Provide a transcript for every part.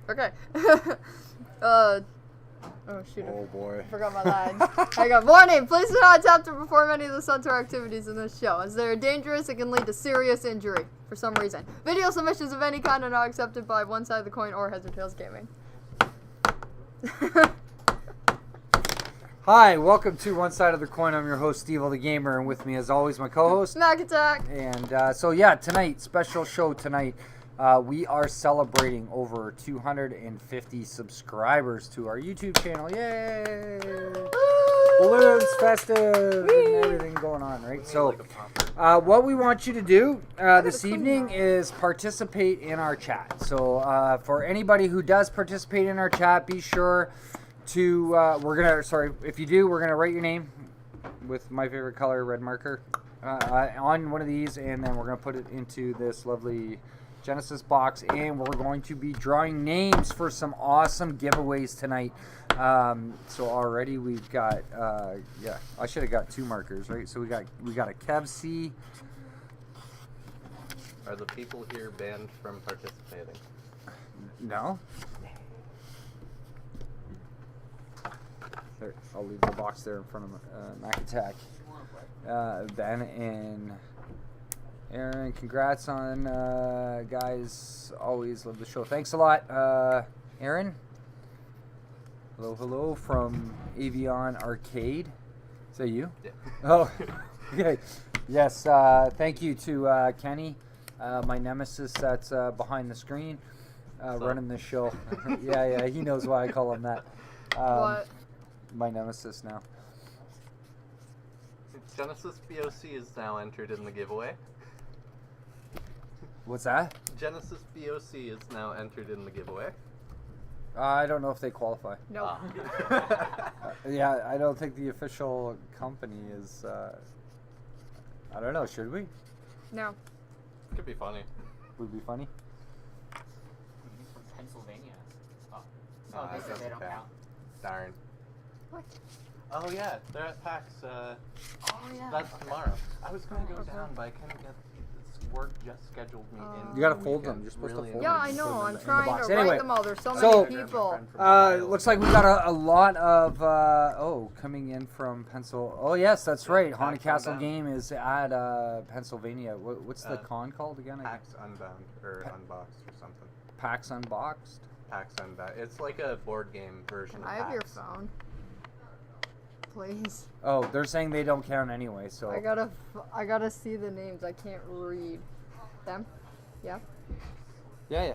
Okay. Oh, shoot. Oh, boy. I forgot my lines. I got warning. Please do not attempt to perform any of the Suntour activities in this show. As they are dangerous, it can lead to serious injury for some reason. Video submissions of any kind are not accepted by One Side of the Coin or Heads or Tails Gaming. Hi, welcome to One Side of the Coin. I'm your host, steveothegamer, and with me, as always, my co-host, Mac Attack. And tonight, special show tonight. We are celebrating over 250 subscribers to our YouTube channel. Yay! Balloons, festive, and everything going on, right? So, what we want you to do this evening is participate in our chat. So, for anybody who does participate in our chat, be sure to, if you do, we're going to write your name with my favorite color, red marker, on one of these, and then we're going to put it into this lovely Genesis box, and we're going to be drawing names for some awesome giveaways tonight. So already we've got I should have got two markers, right? So we got a Kev C. Are the people here banned from participating? No. There, I'll leave the box there in front of Mac Attack. Ben and Aaron, congrats on, guys, always love the show. Thanks a lot, Aaron. Hello from Avion Arcade. Is that you? Yeah. Oh, okay. Yes, thank you to Kenny, my nemesis that's behind the screen, running this show. yeah, he knows why I call him that. What? My nemesis now. Genesis BOC is now entered in the giveaway. What's that? Genesis BOC is now entered in the giveaway. I don't know if they qualify. No. Yeah, I don't think the official company is. I don't know. Should we? No. Could be funny. Would be funny. He's from Pennsylvania. Oh, That they doesn't don't count. count. Darn. What? Oh yeah, they're at PAX. Oh yeah. That's tomorrow. I was gonna go down, but I couldn't get. Work just scheduled me in. You gotta the fold them. weekend. You're supposed to Really fold Yeah, them. I know. Put them I'm in the trying box. to write Anyway, them all. There's so so, many people. looks like we got a lot of coming in from Pennsylvania. Oh yes, that's right. Haunted Castle Game is at Pennsylvania. What's the con called again? PAX Unbound or Unboxed or something. PAX Unboxed. PAX Unbound. It's like a board game version Can of I PAX. have your phone? Please. Oh, they're saying they don't count anyway. So I gotta see the names. I can't read them. Yeah. yeah.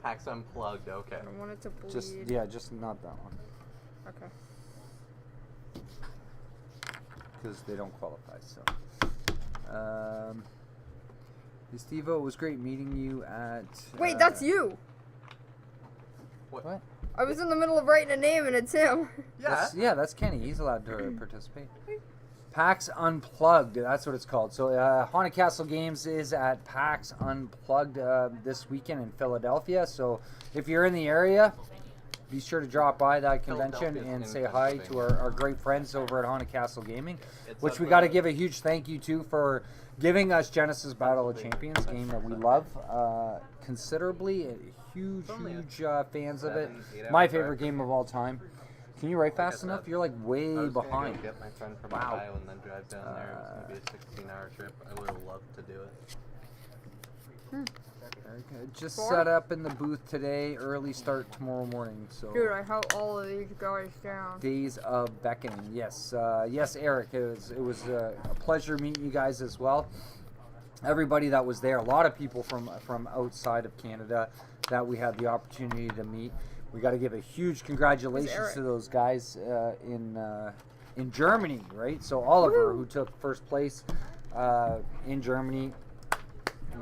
PAX Unplugged. Okay. I don't want it to bleed. Just not that one Okay. because they don't qualify. So, Steve-O, it was great meeting you at. Wait, that's you. What? I was in the middle of writing a name and it's him. Yeah. That's Kenny. He's allowed to participate. PAX Unplugged, that's what it's called. So Haunted Castle Games is at PAX Unplugged this weekend in Philadelphia. So if you're in the area, be sure to drop by that convention and say hi to our great friends over at Haunted Castle Gaming, which we got to give a huge thank you to for giving us Genesis Battle of Champions, game that we love considerably. Huge fans of it. My favorite game of all time. Can you write fast enough? You're like way I was gonna behind. Go get my friend from Wow. Ohio and then drive down there. It was gonna be a 16-hour trip. I would have loved to do it. Okay, just set up in the booth today. Early start tomorrow morning. So Dude, I hope all of these guys down. Days of Beckoning. Yes, yes, Eric. It was a pleasure meeting you guys as well. Everybody that was there, a lot of people from outside of Canada that we had the opportunity to meet. We got to give a huge congratulations to those guys in Germany, right? So Oliver, who took first place in Germany,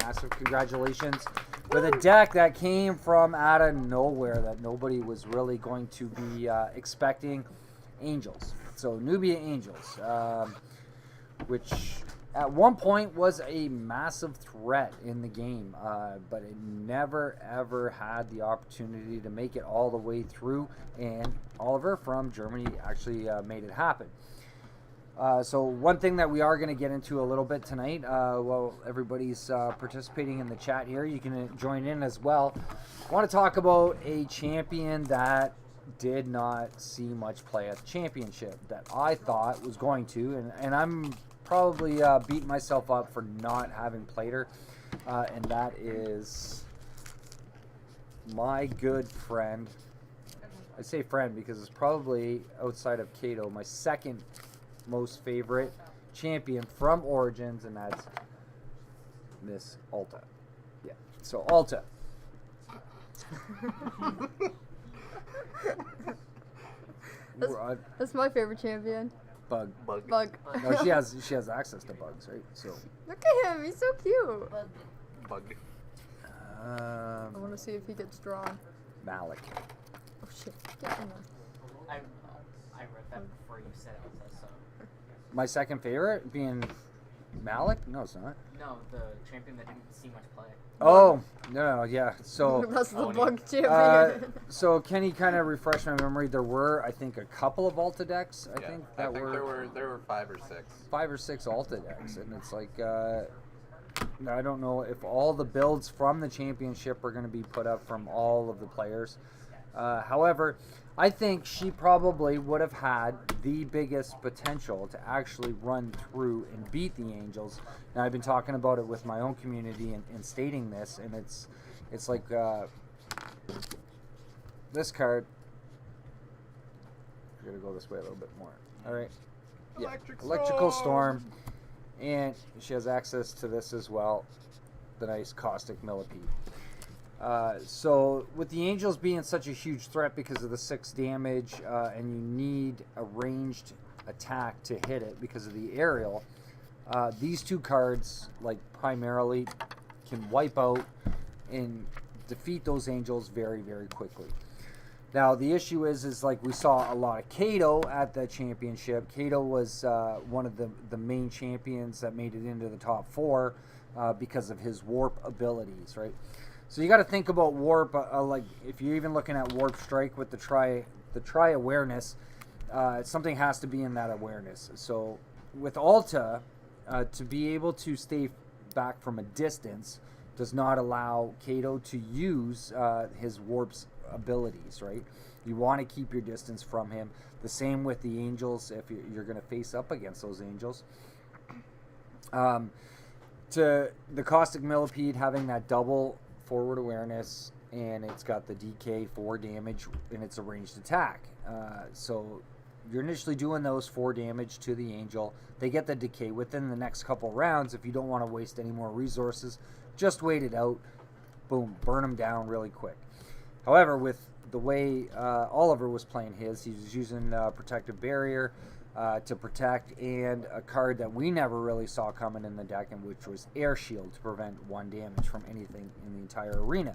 massive congratulations. With a deck that came from out of nowhere that nobody was really going to be expecting, Angels. So Nubia Angels, which at one point was a massive threat in the game, but it never ever had the opportunity to make it all the way through, and Oliver from Germany actually made it happen. So one thing that we are going to get into a little bit tonight, while everybody's participating in the chat here, you can join in as well. I want to talk about a champion that did not see much play at the championship that I thought was going to, and I'm probably beating myself up for not having played her, and that is my good friend. I say friend because it's probably, outside of Kato, my second most favorite champion from Origins, and that's Miss Alta. Yeah, so Alta. That's my favorite champion. Bug. Bug. No, she has access to bugs, right? So. Look at him, he's so cute. Bug. I want to see if he gets drawn. Malik. Oh shit, get in there. I read that before you said Alta, so. My second favorite being Malik? No, it's not. No, the champion that didn't see much play. Oh, no, yeah. So, That's the bug champion. so Kenny kind of refreshed my memory. There were, I think, a couple of Alta decks. I Yeah, think I that think were there were 5 or 6. 5 or 6 Alta decks, and it's like I don't know if all the builds from the championship are going to be put up from all of the players. However, I think she probably would have had the biggest potential to actually run through and beat the Angels. Now, I've been talking about it with my own community and stating this, and it's like this card. We're going to go this way a little bit more. All right. Yeah. Electrical Storm. And she has access to this as well, the nice Caustic Millipede. So with the Angels being such a huge threat because of the 6 damage, and you need a ranged attack to hit it because of the aerial, these 2 cards, like, primarily can wipe out and defeat those Angels very, very quickly. Now, the issue is like we saw a lot of Kato at the championship. Kato was one of the main champions that made it into the top 4 because of his warp abilities, right? So you got to think about warp, like if you're even looking at warp strike with the try awareness, something has to be in that awareness. So with Alta, to be able to stay back from a distance does not allow Kato to use his warp's abilities, right? You want to keep your distance from him. The same with the Angels if you're going to face up against those Angels. To the Caustic Millipede having that double forward awareness, and it's got the DK 4 damage, and it's a ranged attack. So you're initially doing those 4 damage to the Angel. They get the decay within the next couple rounds. If you don't want to waste any more resources, just wait it out. Boom, burn them down really quick. However, with the way Oliver was playing he was using Protective Barrier to protect, and a card that we never really saw coming in the deck, and which was Air Shield to prevent 1 damage from anything in the entire arena,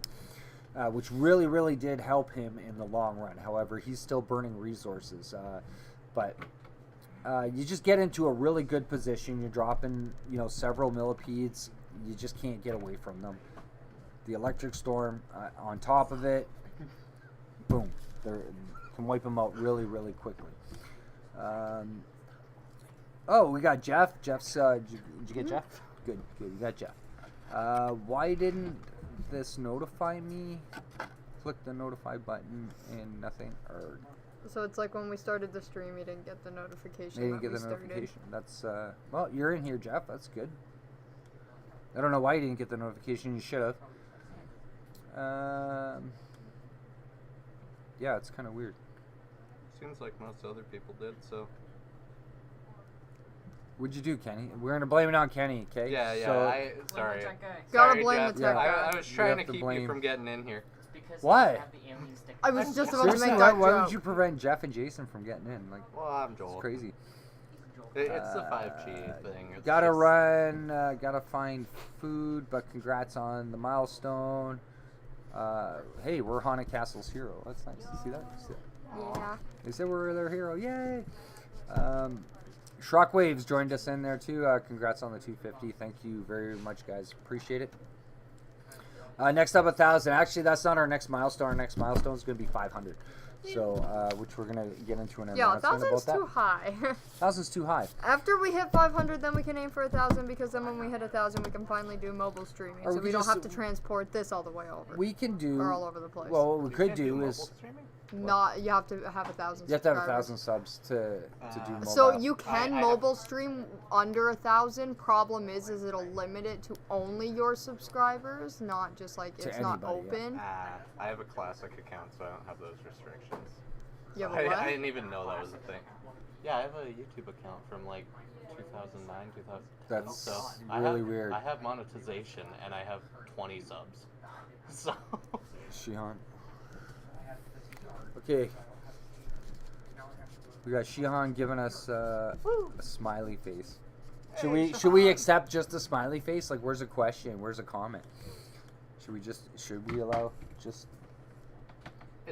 which really, really did help him in the long run. However, he's still burning resources. But you just get into a really good position. You're dropping, several millipedes. You just can't get away from them. The Electric Storm on top of it, boom, can wipe them out really, really quickly. Oh, we got Jeff. Jeff's, did you get Jeff? Good, you got Jeff. Why didn't this notify me? Click the notify button and nothing, or... So it's like when we started the stream, you didn't get the notification. They didn't get the notification. That's, well, you're in here, Jeff. That's good. I don't know why you didn't get the notification. You should have. Yeah, it's kind of weird. Seems like most other people did, so. What'd you do, Kenny? We're going to blame it on Kenny, okay? Yeah, So, sorry. Gotta Sorry, blame Jeff. the tech guy. I was trying to have to keep blame- you from getting in here. Because Why? you have the alien stick. I was just about to seriously, make why, that why joke. would you prevent Jeff and Jason from getting in? Like, Well, I'm Joel. it's crazy. It's the 5G thing. It's Gotta just- run, gotta find food, but congrats on the milestone. Hey, we're Haunted Castle's hero. That's nice. You see that? Yeah. They said we're their hero. Yay! Shockwaves joined us in there too. Congrats on the 250. Thank you very much, guys. Appreciate it. Next up, 1,000. Actually, that's not our next milestone. Our next milestone is going to be 500. So, which we're gonna get into an Yeah, announcement about 1,000's that. too high. 1,000's too high. After we hit 500, then we can aim for 1,000, because then when we hit 1,000, we can finally do mobile streaming. Or So we we could don't just- have to transport this all the way over. We can do. Or all over the place. Well, what we You could can't do mobile is streaming? Not, you have to have 1,000 you have to have subscribers. 1,000 subs to do mobile. So you can I- mobile stream under 1,000. Problem is it'll limit it to only your subscribers, not just like To it's not anybody, yeah. open. I have a classic account, so I don't have those restrictions. You have a what? I didn't even know that was a thing. Yeah, I have a YouTube account from like 2009, 2010. That's so really weird. I have monetization and I have 20 subs. So. Shihan. Okay. We got Shihan giving us a smiley face. Should we accept just a smiley face? Like, where's a question? Where's a comment? Should we allow just?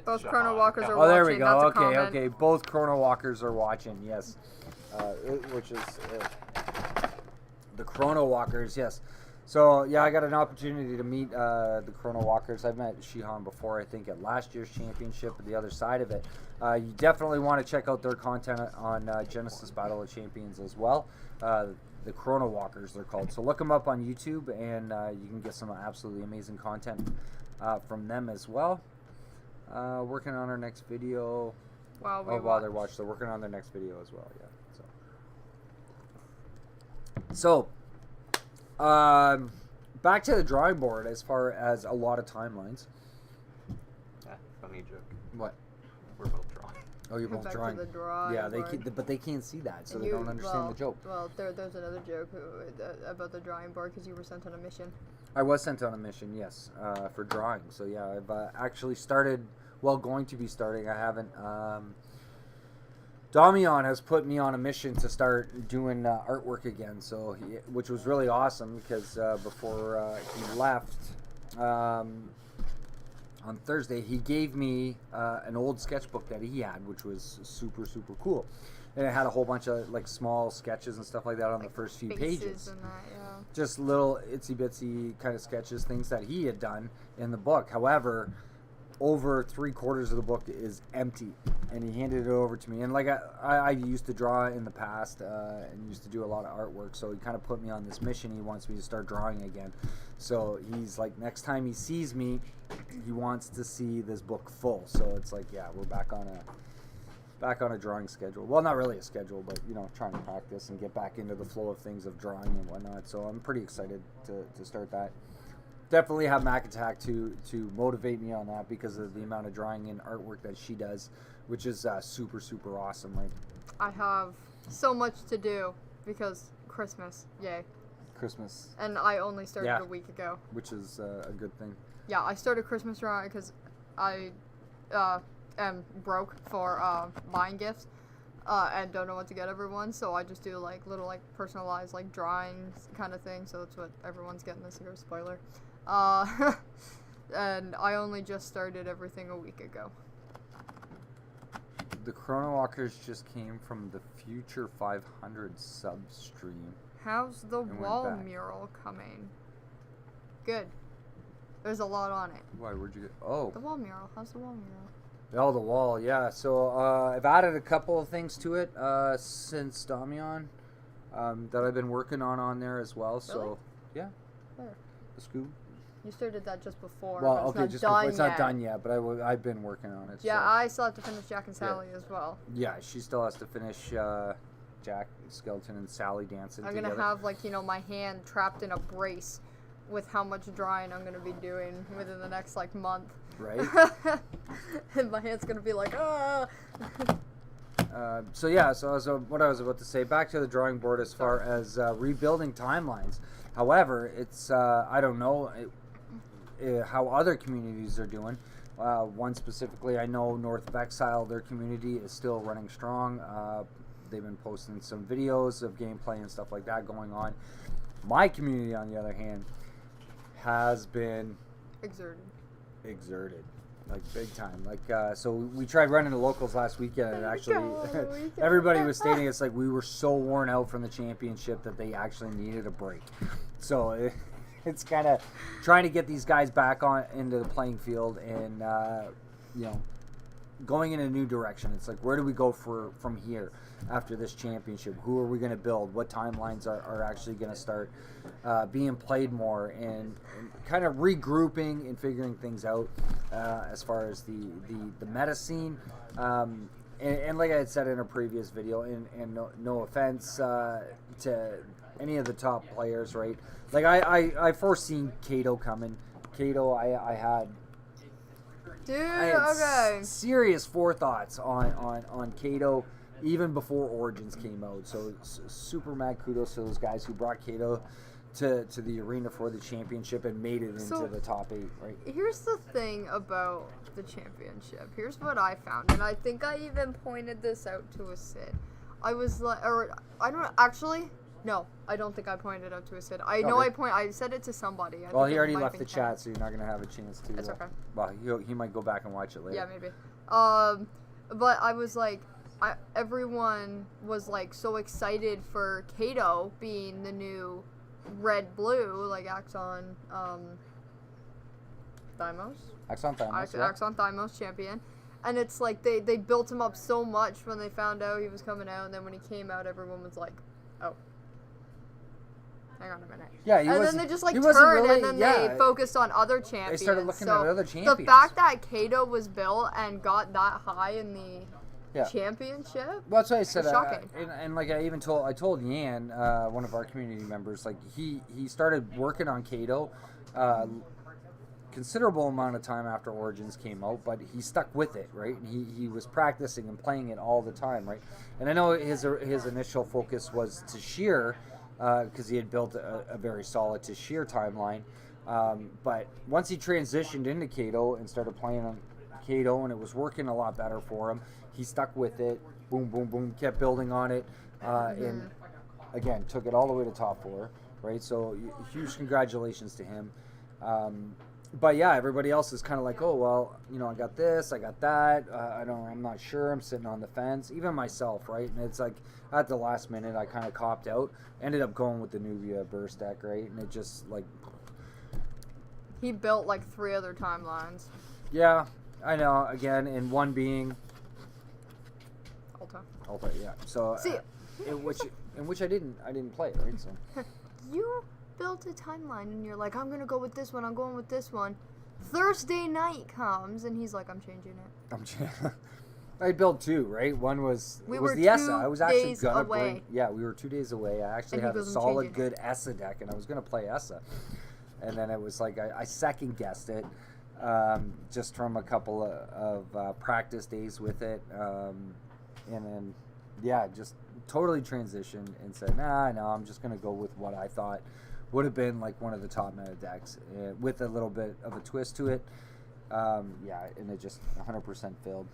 Both Shahan. Chrono Walkers are Oh, there we watching, that's go. a Okay, comment. okay. Both Chrono Walkers are watching. Yes, which is the Chrono Walkers. Yes. So yeah, I got an opportunity to meet the Chrono Walkers. I've met Shihan before, I think, at last year's championship. But the other side of it, you definitely want to check out their content on Genesis Battle of Champions as well. The Chrono Walkers, they're called. So look them up on YouTube, and you can get some absolutely amazing content from them as well. Working on our next video. While they're watching, they're working on their next video as well. Yeah. So back to the drawing board as far as a lot of timelines. Funny joke. What? We're both drawing. Oh, you're both Back to drawing. the drawing Yeah, board. but they can't see that, so And they don't understand the joke. Well, there's another joke about the drawing board, because you were sent on a mission. I was sent on a mission, yes, for drawing. So yeah, I've actually started. Well, going to be starting. I haven't. Damian has put me on a mission to start doing artwork again. So, which was really awesome, because before he left on Thursday, he gave me an old sketchbook that he had, which was super cool, and it had a whole bunch of like small sketches and stuff like that on the first few Faces pages. and that, yeah. Just little itsy bitsy kind of sketches, things that he had done in the book. However, over 3/4 of the book is empty, and he handed it over to me. And like I used to draw in the past and used to do a lot of artwork, so he kind of put me on this mission. He wants me to start drawing again. So he's like, next time he sees me, he wants to see this book full. So it's like, yeah, we're back on a drawing schedule. Well, not really a schedule, but you know, trying to practice and get back into the flow of things, of drawing and whatnot. So I'm pretty excited to start that. Definitely have Mac Attack to motivate me on that, because of the amount of drawing and artwork that she does, which is super awesome. Like, I have so much to do because Christmas, yay. Christmas, And I only started Yeah. a week ago. which is a good thing. Yeah, I started Christmas drawing because I am broke for buying gifts and don't know what to get everyone, so I just do like little like personalized like drawings kind of thing. So that's what everyone's getting this year. Spoiler. And I only just started everything a week ago. The Chrono Walkers just came from the Future 500 sub stream. How's the went wall back. mural coming? Good. There's a lot on it. Why? Where'd you get? Oh, The wall mural. How's the wall mural? oh, the wall. Yeah. So I've added a couple of things to it since Damian that I've been working on there as well. So Really? yeah, Where? the scoop. You started that just before. Well, but it's okay, not just done before, it's not yet. done yet, but I've been working on it. Yeah, so. I still have to finish Jack and Sally as well. Yeah, she still has to finish Jack Skeleton and Sally dancing I'm together. gonna have like, you know, my hand trapped in a brace with how much drawing I'm gonna be doing within the next like month. Right? And my hand's gonna be like, ah. So yeah, so what I was about to say, back to the drawing board as far as rebuilding timelines. However, it's I don't know how other communities are doing. One specifically, I know North of Exile, their community is still running strong. They've been posting some videos of gameplay and stuff like that going on. My community, on the other hand, has been exerted, like big time. Like so we tried running the locals last weekend, and actually everybody was stating it's like we were so worn out from the championship that they actually needed a break. So it's kind of trying to get these guys back on into the playing field and you know, going in a new direction. It's like, where do we go from here after this championship? Who are we going to build? What timelines are actually going to start being played more, and kind of regrouping and figuring things out as far as the meta scene. And like I had said in a previous video, and no offense to any of the top players, right? Like I foreseen Kato coming. Kato, I had serious forethoughts on Kato even before Origins came out. So super mad kudos to those guys who brought Kato to the arena for the championship and made it into the top 8, right? Here's the thing about the championship. Here's what I found, and I think I even pointed this out to a Sid. I was like, or I don't actually. No, I don't think I pointed it out to a Sid. I know I said it to somebody. Well, he already left the chat, so you're not gonna have a chance to. That's okay. Well, he might go back and watch it later. Yeah, maybe. But I was like, everyone was like so excited for Kato being the new red-blue, like Axon Thymos. Axon Thymos. Axon Thymos champion. And it's like they built him up so much when they found out he was coming out, and then when he came out, everyone was like, oh. Hang on a minute. Yeah, and then they just like turned, and then they focused on other champions. They started looking at other champions. The fact that Kato was built and got that high in the championship. Well, that's what I said. Shocking. And like I told Yan, one of our community members, like he started working on Kato considerable amount of time after Origins came out, but he stuck with it, right? And he was practicing and playing it all the time, right? And I know his initial focus was to sheer, because he had built a very solid to sheer timeline. But once he transitioned into Kato and started playing on Kato, and it was working a lot better for him, he stuck with it. Boom, boom, boom. Kept building on it, and again took it all the way to top 4. Right. So huge congratulations to him. But yeah, everybody else is kind of like, oh well, I got this, I got that. I'm not sure. I'm sitting on the fence. Even myself, right? And it's like at the last minute, I kind of copped out. Ended up going with the Nubia burst deck, right? And it just like he built like 3 other timelines. Yeah, I know. Again, and one being Alta, yeah. So see, in which I didn't play, right? So you built a timeline and you're like, I'm gonna go with this one, I'm going with this one. Thursday night comes and he's like, I'm changing it. I built 2, right? One was we was were the ESSA. I was actually gonna away. we were 2 days away. I actually had a solid good ESSA deck, and I was gonna play ESSA. And then it was like I second guessed it, just from a couple of practice days with it, and then just totally transitioned and said, no, I'm just gonna go with what I thought would have been like one of the top meta decks, with a little bit of a twist to it. And it just 100% failed.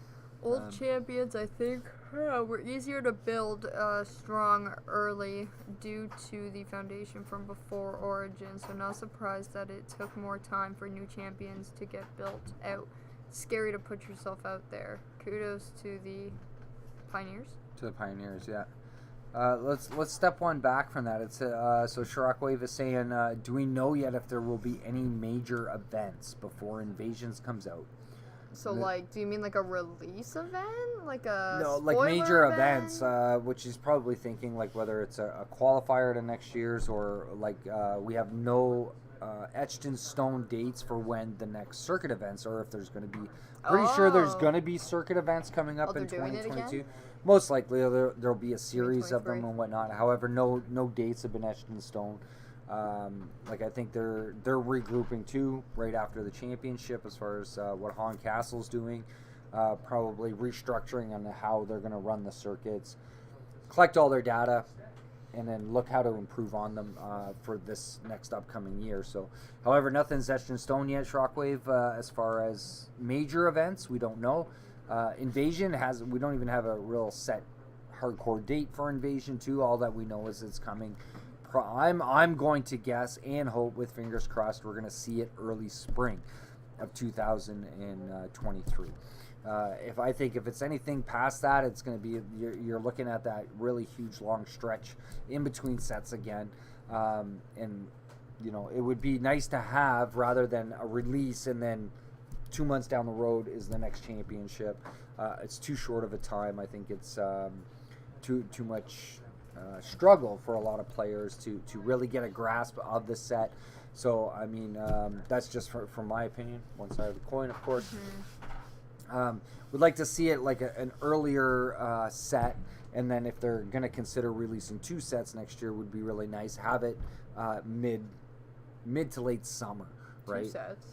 Old champions, I think, were easier to build strong early due to the foundation from before Origin, so not surprised that it took more time for new champions to get built out. Scary to put yourself out there. Kudos to the Pioneers. To the Pioneers, yeah. Let's step one back from that. It's so Shockwave is saying, do we know yet if there will be any major events before Invasions comes out? So like, do you mean like a release event, like a no, like major event? events, which he's probably thinking like whether it's a qualifier to next year's, or like we have no etched in stone dates for when the next circuit events, or if there's going to be. Pretty sure there's going to be circuit events coming up in 2022. Most likely there'll be a series of them and whatnot. However, no dates have been etched in stone. Like I think they're regrouping too right after the championship as far as what Han Castle's doing, probably restructuring on how they're going to run the circuits, collect all their data, and then look how to improve on them for this next upcoming year. So, however, nothing's etched in stone yet, Shockwave. As far as major events, we don't know. Invasion we don't even have a real set hardcore date for Invasion 2. All that we know is it's coming. I'm going to guess and hope, with fingers crossed, we're going to see it early spring of 2023. If it's anything past that, it's going to be you're looking at that really huge long stretch in between sets again, and it would be nice to have, rather than a release and then 2 months down the road is the next championship. It's too short of a time. I think it's too much struggle for a lot of players to really get a grasp of the set. So I mean, that's just from my opinion, one side of the coin, of course. Would like to see it like an earlier set, and then if they're going to consider releasing 2 sets next year, would be really nice. Have it mid to late summer, right? 2 sets.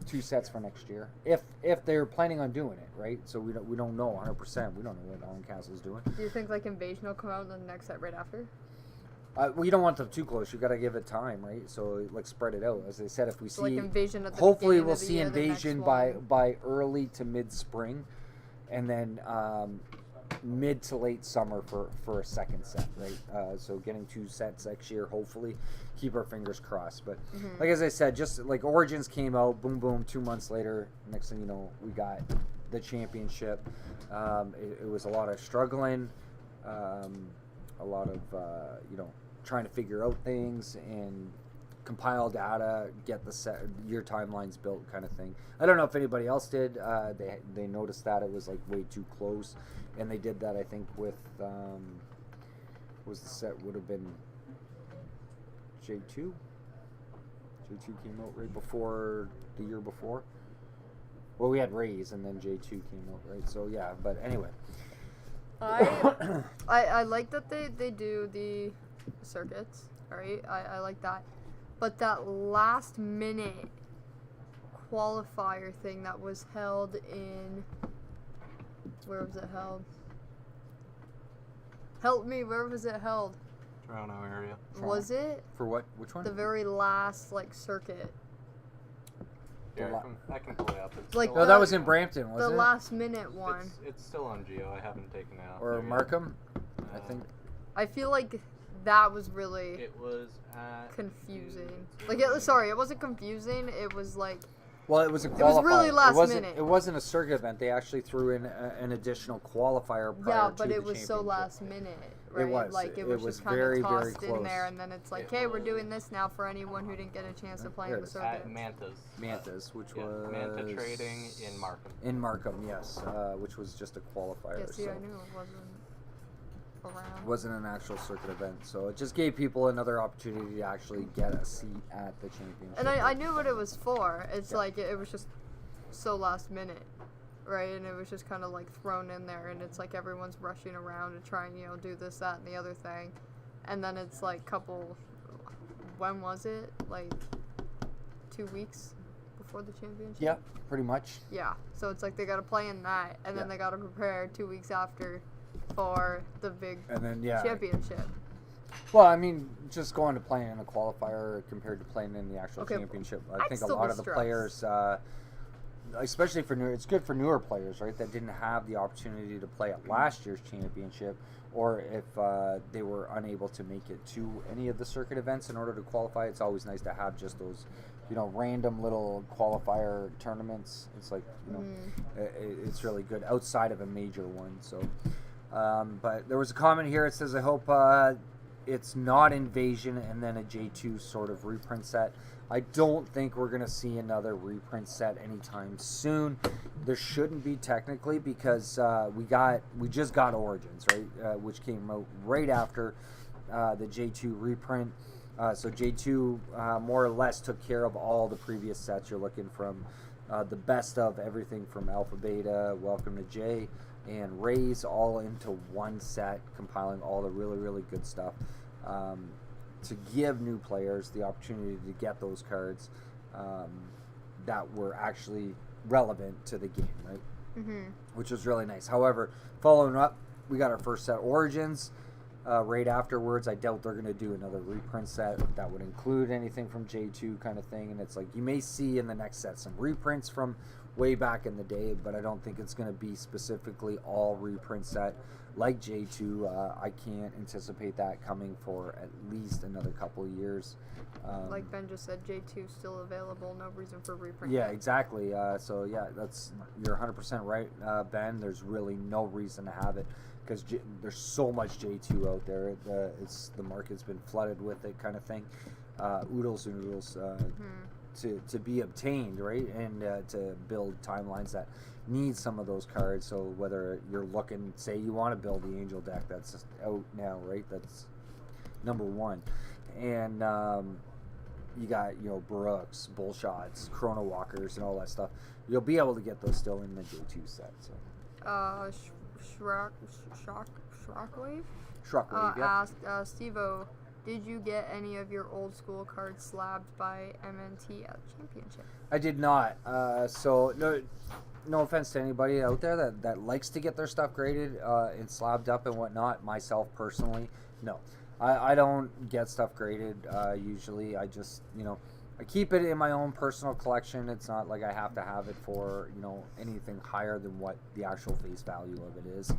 2 sets for next year, if they're planning on doing it, right? So we don't know 100%. We don't know what Allen Castle's doing. Do you think like Invasion will come out in the next set right after? Well, you don't want them too close. You got to give it time, right? So like spread it out. As I said, if we So see, like Invasion at the hopefully beginning we'll of the see year, the Invasion next by early to mid spring, and then mid to late summer for a second set, right? So getting 2 sets next year, hopefully. Keep our fingers crossed. But like as I said, just like Origins came out, boom, boom, 2 months later, next thing you know, we got the championship. It was a lot of struggling, a lot of trying to figure out things and compile data, get the set, your timelines built, kind of thing. I don't know if anybody else did. They noticed that it was like way too close, and they did that I think with was the set would have been J2. J2 came out right before the year before. Well, we had Rays and then J2 came out, right? So yeah, but anyway. I like that they do the circuits, right? I like that. But that last minute qualifier thing that was held in, where was it held? Help me, where was it held? Toronto area. Was it? For what? Which one? The very last like circuit. Yeah, I can pull it up. It's Like still No, the- that was in Brampton, The wasn't it? last minute one. It's still on Geo. I haven't taken it out. Or there yet. Markham, I think. I feel like that was really It was at confusing. Like, it wasn't confusing. It was like, Well, it was a qualifier. It was really last wasn't, minute. It wasn't a circuit event. They actually threw in an additional qualifier prior yeah, to but the it was so championship. last minute, right? was. Like It was was just kind very, of very tossed in close. there, and then it's like, It hey, we're was- doing this now for anyone who didn't get a chance to play There in it the is. at circuit. Mantas. Mantas, which Yeah, was Manta Trading in Markham. In Markham, yes, which was just a qualifier. Yeah, see, so I knew it wasn't around. it wasn't an actual circuit event, so it just gave people another opportunity to actually get a seat at the championship. And I knew what it was for. It's Yeah. like it was just so last minute, right? And it was just kind of like thrown in there, and it's like everyone's rushing around to try and do this, that, and the other thing, and then it's like when was it? Like 2 weeks before the championship. Yeah, pretty much. Yeah. So it's like they got to play in that, and then Yeah. they got to prepare 2 weeks after for the big And then championship. Well, I mean, just going to playing in a qualifier compared to playing in the actual Okay, championship, I I'd think a still lot be of the stressed. players, especially for newer, it's good for newer players, right? That didn't have the opportunity to play at last year's championship, or if they were unable to make it to any of the circuit events in order to qualify. It's always nice to have just those, random little qualifier tournaments. It's like, it's really good outside of a major one. So, but there was a comment here. It says, I hope it's not Invasion and then a J2 sort of reprint set. I don't think we're going to see another reprint set anytime soon. There shouldn't be technically, because we just got Origins, right? Which came out right after the J2 reprint. So J2 more or less took care of all the previous sets. You're looking from the best of everything from Alpha, Beta, Welcome to J, and Rays all into one set, compiling all the really, really good stuff. To give new players the opportunity to get those cards that were actually relevant to the game, right? Mm-hmm. Which was really nice. However, following up, we got our first set Origins. Right afterwards, I doubt they're going to do another reprint set that would include anything from J2 kind of thing. And it's like, you may see in the next set some reprints from way back in the day, but I don't think it's going to be specifically all reprint set like J2. I can't anticipate that coming for at least another couple of years. Like Ben just said, J2 still available. No reason for reprint. Yeah, exactly. So yeah, you're 100% right, Ben. There's really no reason to have it, because there's so much J2 out there. The market's been flooded with it, kind of thing. Oodles and oodles. to be obtained, right? And to build timelines that need some of those cards. So whether you're looking, say you want to build the Angel deck that's just out now, right? That's number one. And you got, you know, Brooks, Bullshots, Chrono Walkers, and all that stuff. You'll be able to get those still in the J2 set. So. Shockwave? Shockwave, yeah. Asked Stevo, did you get any of your old school cards slabbed by MNT at Championship? I did not. So no offense to anybody out there that likes to get their stuff graded and slabbed up and whatnot. Myself personally, no. I don't get stuff graded usually. I just, you know, I keep it in my own personal collection. It's not like I have to have it for, you know, anything higher than what the actual face value of it is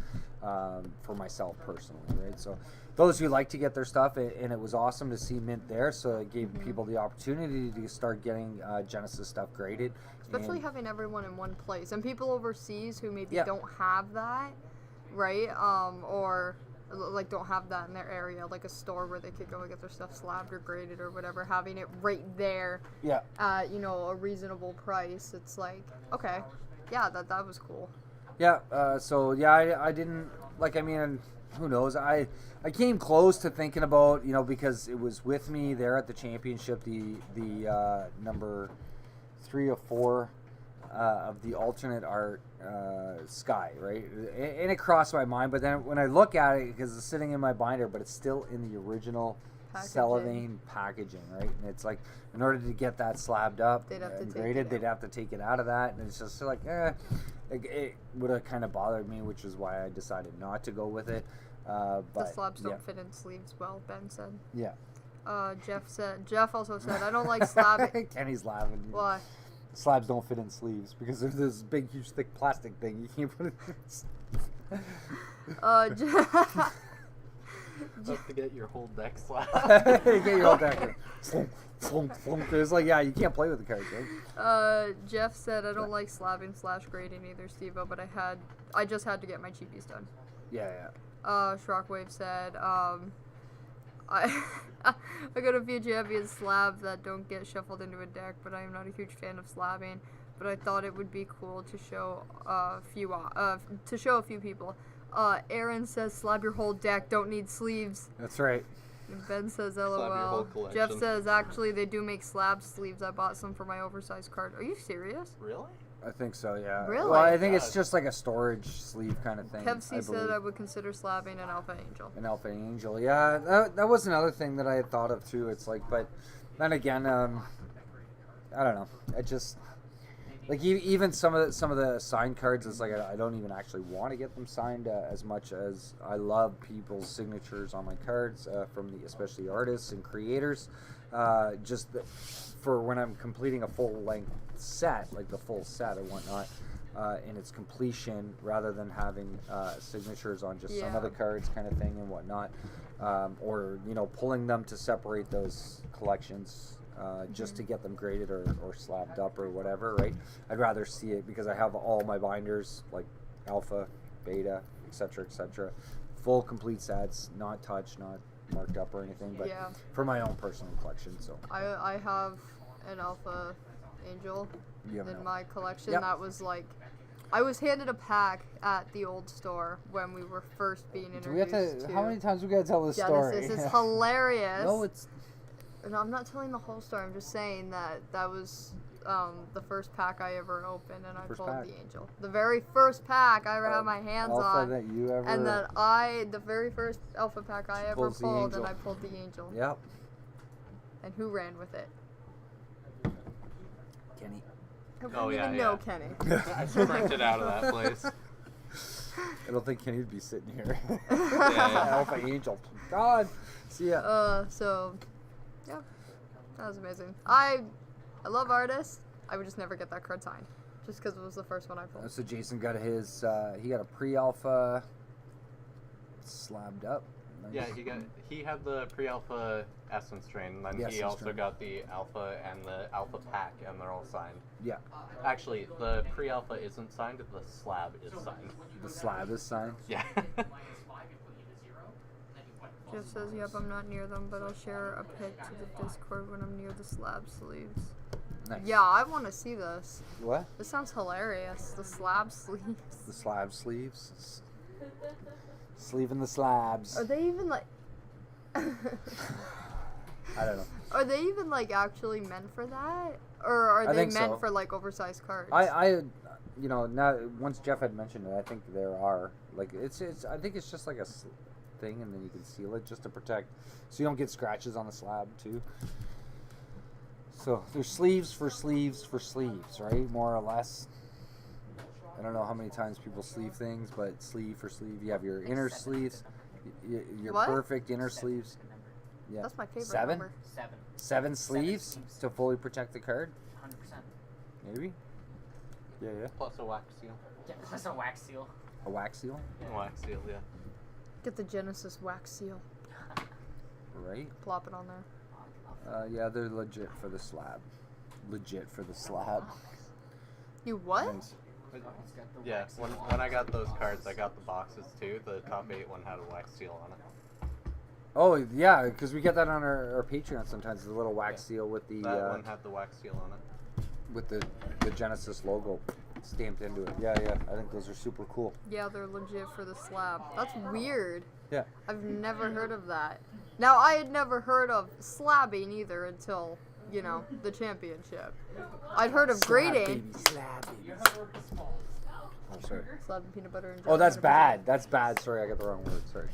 for myself personally, right? So those who like to get their stuff, and it was awesome to see Mint there, so it gave people the opportunity to start getting Genesis stuff graded. Especially having everyone in one place. And people overseas who maybe Yeah. don't have that, right? Or like don't have that in their area, like a store where they could go and get their stuff slabbed or graded or whatever, having it right there at, you know, a reasonable price. It's like, okay, yeah, that was cool. Yeah, so yeah, I didn't, like, I mean, who knows, I came close to thinking about, you know, because it was with me there at the championship, the number 3 or 4 of the alternate art Sky, right? And it crossed my mind, but then when I look at it, because it's sitting in my binder, but it's still in the original cellophane packaging, right? And it's like, in order to get that slabbed up and graded, they'd have to take it out of that, and it's just like, it would have kind of bothered me, which is why I decided not to go with it. But the slabs don't fit in sleeves well, Ben said. Yeah. Jeff also said, I don't like slabbing. Kenny's laughing. Why? Slabs don't fit in sleeves because there's this big, huge, thick plastic thing. You can't put it in. Have to get your whole deck slabbed. Get your whole deck. It's like, yeah, you can't play with the cards, right? Jeff said, I don't like slabbing / grading either, Stevo, but I just had to get my cheapies done. Yeah. Shockwave said, I got a few champion slabs that don't get shuffled into a deck, but I am not a huge fan of slabbing. But I thought it would be cool to show a few people. Aaron says, slab your whole deck, don't need sleeves. That's right. And Ben says, Slab your whole LOL. collection. Jeff says, actually, they do make slab sleeves. I bought some for my oversized card. Are you serious? Really? I think so, yeah. Really? Well, I think it's just like a storage sleeve kind of thing. Kev C said I would consider slabbing an Alpha Angel. An Alpha Angel, yeah. That was another thing that I had thought of too. It's like, but then again, I don't know. I just like even some of the signed cards. It's like I don't even actually want to get them signed as much as I love people's signatures on my cards from especially artists and creators. For when I'm completing a full length set, like the full set or whatnot, in its completion, rather than having signatures on just some of the cards kind of thing and whatnot, or, you know, pulling them to separate those collections just to get them graded or slabbed up or whatever, right? I'd rather see it because I have all my binders, like alpha, beta, etc., full complete sets, not touched, not marked up or anything, but for my own personal collection. So I have an Alpha Angel in my collection. That was like, I was handed a pack at the old store when we were first being introduced to how many times we gotta tell this story? This is hilarious. No, it's... No, I'm not telling the whole story. I'm just saying that was the first pack I ever opened, and I pulled the Angel. The very first pack I ever had my hands on. That you ever... And that the very first Alpha pack I ever pulled, and I pulled the Angel. Yep. And who ran with it? Kenny. I wouldn't even know Kenny. I sprinted out of that place. I don't think Kenny'd be sitting here. Yeah. Alpha Angel. God. See ya. So, yeah. That was amazing. I love artists. I would just never get that card signed. Just because it was the first one I pulled. So Jason got his, he got a pre-alpha slabbed up. Yeah, he had the pre-alpha Essence strain, and then he also got the alpha and the alpha pack, and they're all signed. Yeah. Actually, the pre-alpha isn't signed, the slab is signed. The slab is signed? Yeah. Jeff says, yep, I'm not near them, but I'll share a pic to the Discord when I'm near the slab sleeves. Nice. Yeah, I want to see this. What? This sounds hilarious. The slab sleeves. The slab sleeves. Sleeving the slabs. Are they even like? I don't know. Are they even like actually meant for that, or are I they think meant so. for like oversized cards? You know, now once Jeff had mentioned it, I think there are like it's. I think it's just like a thing, and then you can seal it just to protect, so you don't get scratches on the slab too. So there's sleeves for sleeves for sleeves, right? More or less. I don't know how many times people sleeve things, but sleeve for sleeve. You have your inner sleeves, your What? perfect inner sleeves. Yeah. That's my favorite 7? number. 7 sleeves sleeves. to fully protect the card. 100%. Maybe. Yeah. Plus a wax seal. Yeah, that's a wax seal. A wax seal, Wax seal, yeah. Get the Genesis wax seal. right? Plop it on there. Yeah, they're legit for the slab. Legit for the slab. You what? Nice. Yeah, when I got those cards, I got the boxes too. The top 8 one had a wax seal on it. Oh yeah, because we get that on our Patreon sometimes. The little wax seal with the That one had the wax seal on it. with the Genesis logo stamped into it. Yeah. I think those are super cool. Yeah, they're legit for the slab. That's weird. Yeah. I've never heard of that. Now, I had never heard of slabbing either until, you know, the championship. I'd heard of grading. Slab baby. Oh, sorry. Slab and peanut butter and Oh, that's peanut butter. bad. That's bad. Sorry, I got the wrong word. Sorry.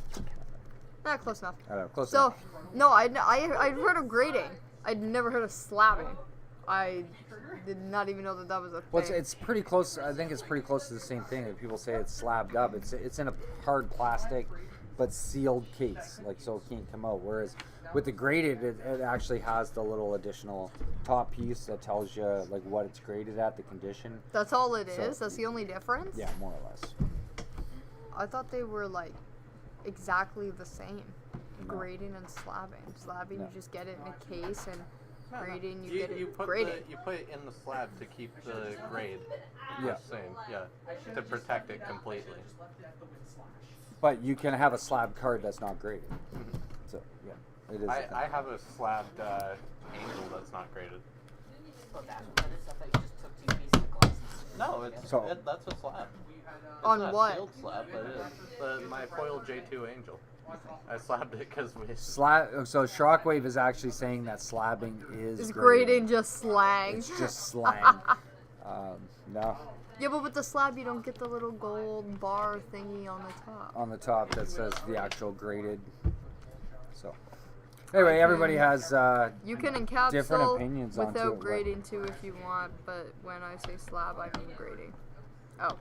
Close enough. I don't know. Close So, enough. no, I'd heard of grading. I'd never heard of slabbing. I did not even know that was a thing. Well, it's pretty close. I think it's pretty close to the same thing. People say it's slabbed up. It's in a hard plastic, but sealed case, like so it can't come out. Whereas with the graded, it actually has the little additional top piece that tells you like what it's graded at, the condition. That's all it So- is? That's the only difference? Yeah, more or less. I thought they were like exactly the same. No. Grading and slabbing. Slabbing, No. you just get it in a case, and No, no. grading, you get it put graded. you put it in the slab to keep the grade Yeah. the same. Yeah, to protect it completely. But you can have a slab card that's not graded. So yeah, it is. a thing. I have a slabbed angel that's not graded. Oh, that's what that is? I thought you just took 2 pieces of glass and No, it's So- that's a slab. It's On not what? Sealed slab, but it is. My foil J2 angel. I slabbed it because we. Slab. So Shockwave is actually saying that slabbing is Is grading. grading just slang? It's just slang. No, Yeah, but with the slab, you don't get the little gold bar thingy on the top. on the top that says the actual graded. So anyway, everybody has You can different encapsulate opinions onto it, without but- grading too if you want, but when I say slab, I mean grading. Oh.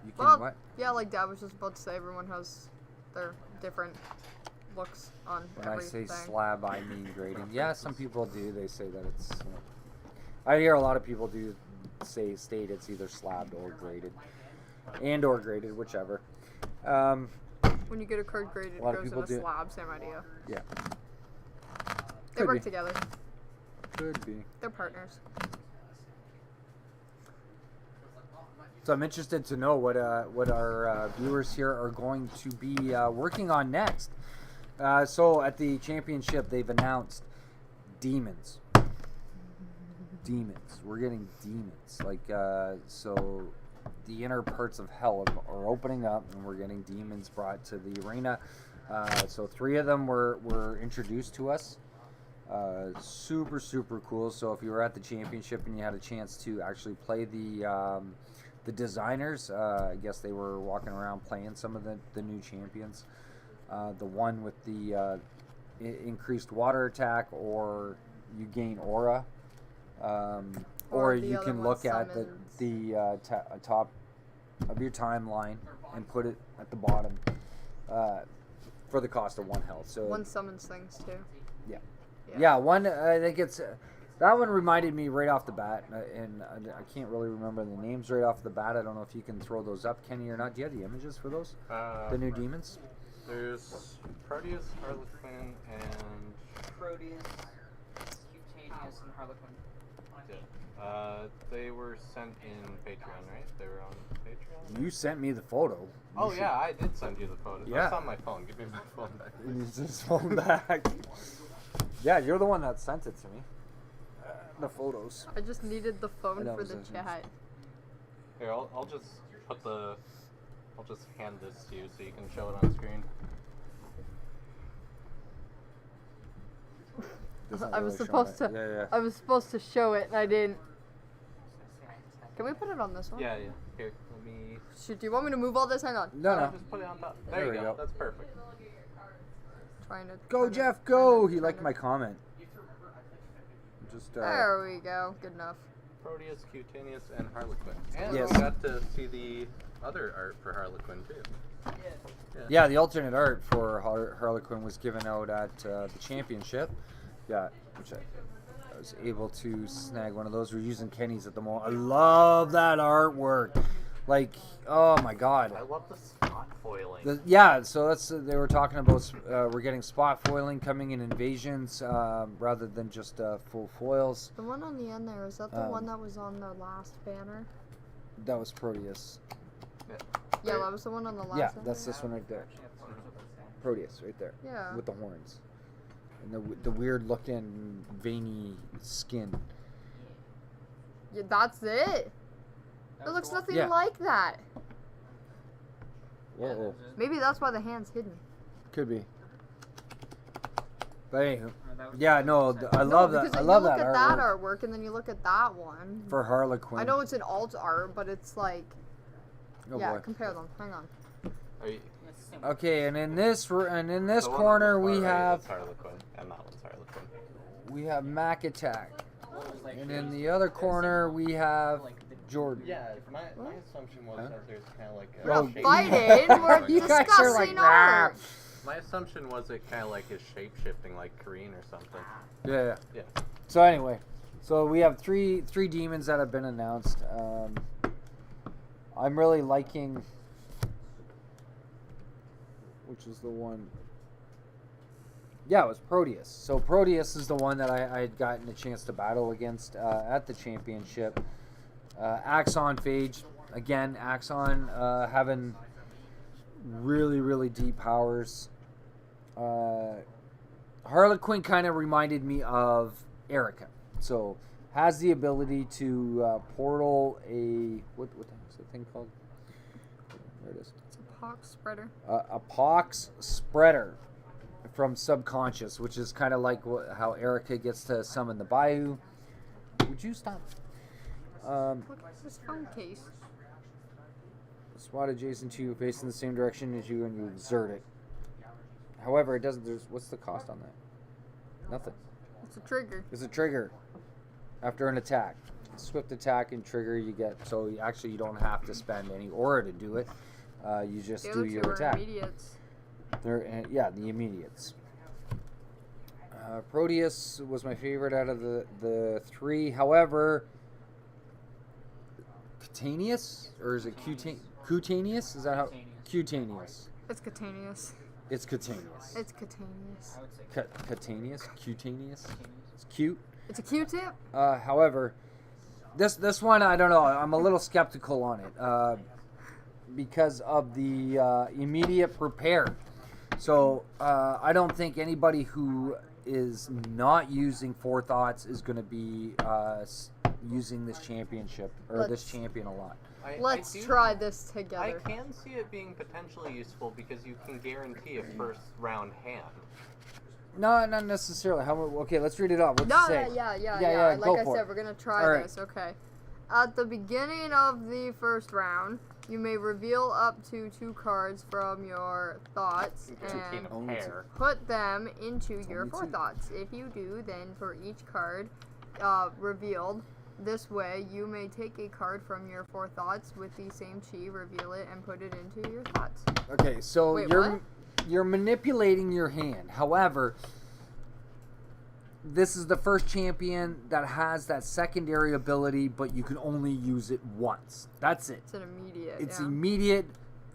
you can Well, what? yeah, like Dad was just about to say, everyone has their different looks on When I everything. say slab, I mean grading. Yeah, some people do. They say that it's. You know, I hear a lot of people do state it's either slabbed or graded, or graded, whichever. When you get a card graded, A lot it of goes in people a do- slab, same idea. Yeah, They Could work be. together. could be. They're partners. So I'm interested to know what our viewers here are going to be working on next. So at the championship, they've announced demons. Demons. We're getting demons. Like so, the inner parts of hell are opening up, and we're getting demons brought to the arena. So 3 of them were introduced to us. Super cool. So if you were at the championship and you had a chance to actually play the designers, I guess they were walking around playing some of the new champions. The one with the increased water attack, or you gain aura, or the you other can one look at summons. the top of your timeline and put it at the bottom for the cost of 1 health. So One summons things too. yeah, one. I think it's that one reminded me right off the bat, and I can't really remember the names right off the bat. I don't know if you can throw those up, Kenny, or not. Do you have the images for those? The new demons. There's Proteus, Harlequin, and Proteus, Cutaneous, and Harlequin. they were sent in Patreon, right? They were on Patreon. You sent me the photo. Oh yeah, I did send you the photo. Yeah. That's on my phone. Give me my phone back. You just phone back. Yeah, you're the one that sent it to me. the photos. I just needed the phone know, for it the was a- chat. Here, I'll just put the. I'll just hand this to you so you can show it on screen. Doesn't I was really show supposed it. to. Yeah, yeah. I was supposed to show it and I didn't. Can we put it on this one? Yeah. Here, let me. Shoot, do you want me to move all this? Hang on. No, no. Just put it on top. There There we you go. go. That's perfect. Trying to. Go, trying to- Jeff, go! trying to- He liked trying my to- comment. Just, There we go. Good enough. Proteus, Cutaneous, and Harlequin. And Yes. we got to see the other art for Harlequin too. Yeah, the alternate art for Harlequin was given out at the championship. Yeah, which I was able to snag one of those. We're using Kenny's at the moment. I love that artwork. Like, oh my god. I love the spot foiling. Yeah, so that's they were talking about. We're getting spot foiling coming in invasions rather than just full foils. The one on the end there, is that the one that was on the last banner? That was Proteus. Yeah, that was the one on the last Yeah, banner. that's this one right there. Proteus, right there. Yeah. With the horns. And the weird looking veiny skin. Yeah, that's it. It looks nothing like that. Whoa. Maybe that's why the hand's hidden. Could be. But anywho. Yeah, no, I love that. Because I love you that look at artwork. that artwork and then you look at that one. For Harlequin. I know it's an alt art, but it's like, Oh yeah, boy. compare them. Hang on. Are you, Okay, and in this the one on corner the we far right have is Harlequin, and that one's Harlequin. we have Mac Attack, and in the other corner we have Jordan. Yeah, my assumption was that there's kind of like a We're not shape- fighting. We're You guys are like, discussing "Rah." art. My assumption was it kind of like is shape shifting like Korean or something. Yeah. Yeah. So anyway, so we have three demons that have been announced. I'm really liking, which is the one. Yeah, it was Proteus. So Proteus is the one that I had gotten a chance to battle against at the championship. Axon Phage, again, Axon having really deep powers. Harlequin kind of reminded me of Erica. So has the ability to portal a what the heck is the thing called? There it is. It's a pox spreader. A pox spreader from subconscious, which is kind of like how Erica gets to summon the Bayou. Would you stop? Look at this phone case. Swat adjacent to you, facing the same direction as you, and you exert it. However, it doesn't. What's the cost on that? Nothing. It's a trigger. It's a trigger after an attack. Swift attack and trigger you get. So you don't have to spend any aura to do it. You just The do other two your are attack. immediates. Yeah, the immediates. Proteus was my favorite out of the three. However, cutaneous, or is it cutaneous? Is that how? Cutaneous. It's cutaneous. It's cutaneous. It's cutaneous. Cutaneous? Cutaneous? It's cute. It's a Q-tip. However, this one, I don't know. I'm a little skeptical on it because of the immediate prepare. So I don't think anybody who is not using forethoughts is going to be using this championship or this champion a lot. Let's I do- try this I together. can see it being potentially useful because you can guarantee a first round hand. No, not necessarily. Okay, let's read it off. What's No, it say? yeah. go Like I for said, it. we're gonna try All right. this. Okay. At the beginning of the first round, you may reveal up to 2 cards from your thoughts and Only two. Pair. put them into your only two. forethoughts. If you do, then for each card revealed this way, you may take a card from your forethoughts with the same chi, reveal it, and put it into your thoughts. Okay, so Wait, you're manipulating your hand. However, this is the first champion that has that secondary ability, but you can only use it once. That's it. It's an immediate. It's yeah. immediate.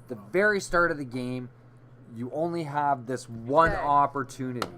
The very start of the game, you only have this one Okay. opportunity.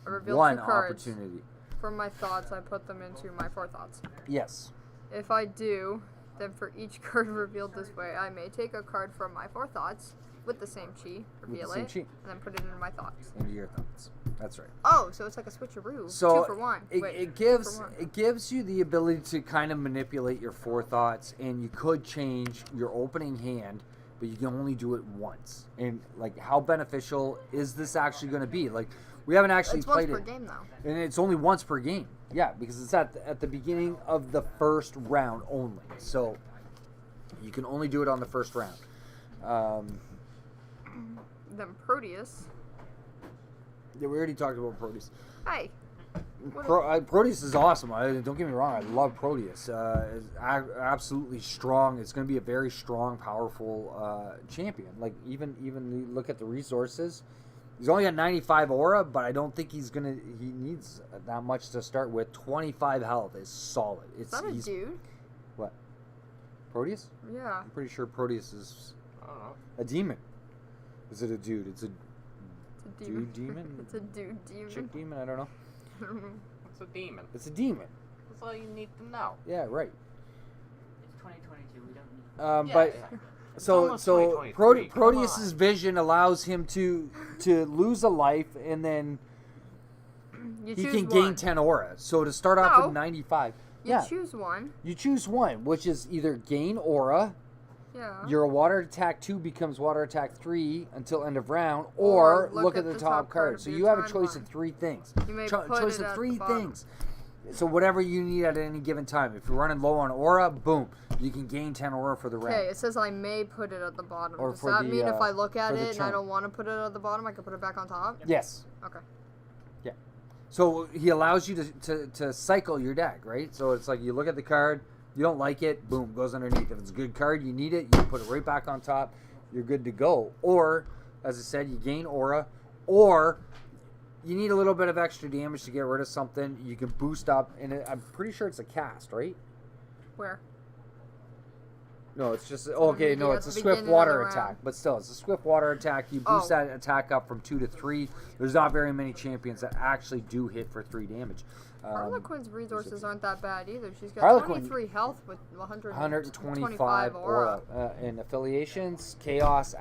I revealed One 2 cards. opportunity. From my thoughts, I put them into my forethoughts. Yes. If I do, then for each card revealed this way, I may take a card from my forethoughts with the same chi, reveal same it, chi. and then put it into my thoughts. Into your thoughts. That's right. Oh, so it's like a switcheroo. So 2 for 1. Wait, it 2 gives for 1. it gives you the ability to kind of manipulate your forethoughts, and you could change your opening hand, but you can only do it once. And like, how beneficial is this actually going to be? Like, we haven't actually It's played once per it, game though. and it's only once per game. Yeah, because it's at the beginning of the first round only. So you can only do it on the first round. Then Proteus. Yeah, we already talked about Proteus. Hey. Proteus is awesome. Don't get me wrong. I love Proteus. It's absolutely strong. It's going to be a very strong, powerful champion. Like, even you look at the resources. He's only got 95 aura, but I don't think he needs that much to start with. 25 health is solid. Is that a dude? What? Proteus? Yeah. I'm pretty sure Proteus is I don't know. a demon. Is it a dude? It's a It's a demon. dude demon? It's a dude demon. Chick demon? I don't know. It's a demon. It's a demon. That's all you need to know. Yeah, right. It's 2022. We don't need. Yeah, But yeah. so almost 2023, come Proteus's on. vision allows him to lose a life, and then You he choose can one. gain 10 aura. So to start off No. with 95, You choose one. you choose one, which is either gain aura. Yeah. Your water attack 2 becomes water attack 3 until end of round, or look at the top card. So of you your have a choice timeline. of 3 things. You may Choice put it of at 3 the bottom. things. So whatever you need at any given time. If you're running low on aura, boom, you can gain 10 aura for the round. Okay, it says I may put it at the bottom. Or Does for that the, mean if I look at for the it and I chunk. don't want to put it at the bottom, I can put it back on top? Yes. Okay. Yeah. So he allows you to cycle your deck, right? So it's like you look at the card, you don't like it, boom, goes underneath. If it's a good card, you need it, you put it right back on top, you're good to go. Or, as I said, you gain aura, or you need a little bit of extra damage to get rid of something. You can boost up, and I'm pretty sure it's a cast, right? Where? No, it's just okay. No, Yeah, it's a at the swift beginning of water the round. attack, but still, it's a swift water attack. You boost that attack up from 2 to 3. There's not very many champions that actually do hit for 3 damage. Harlequin's resources aren't that bad either. She's got Harlequin- 23 health with 125 aura. And affiliations, Chaos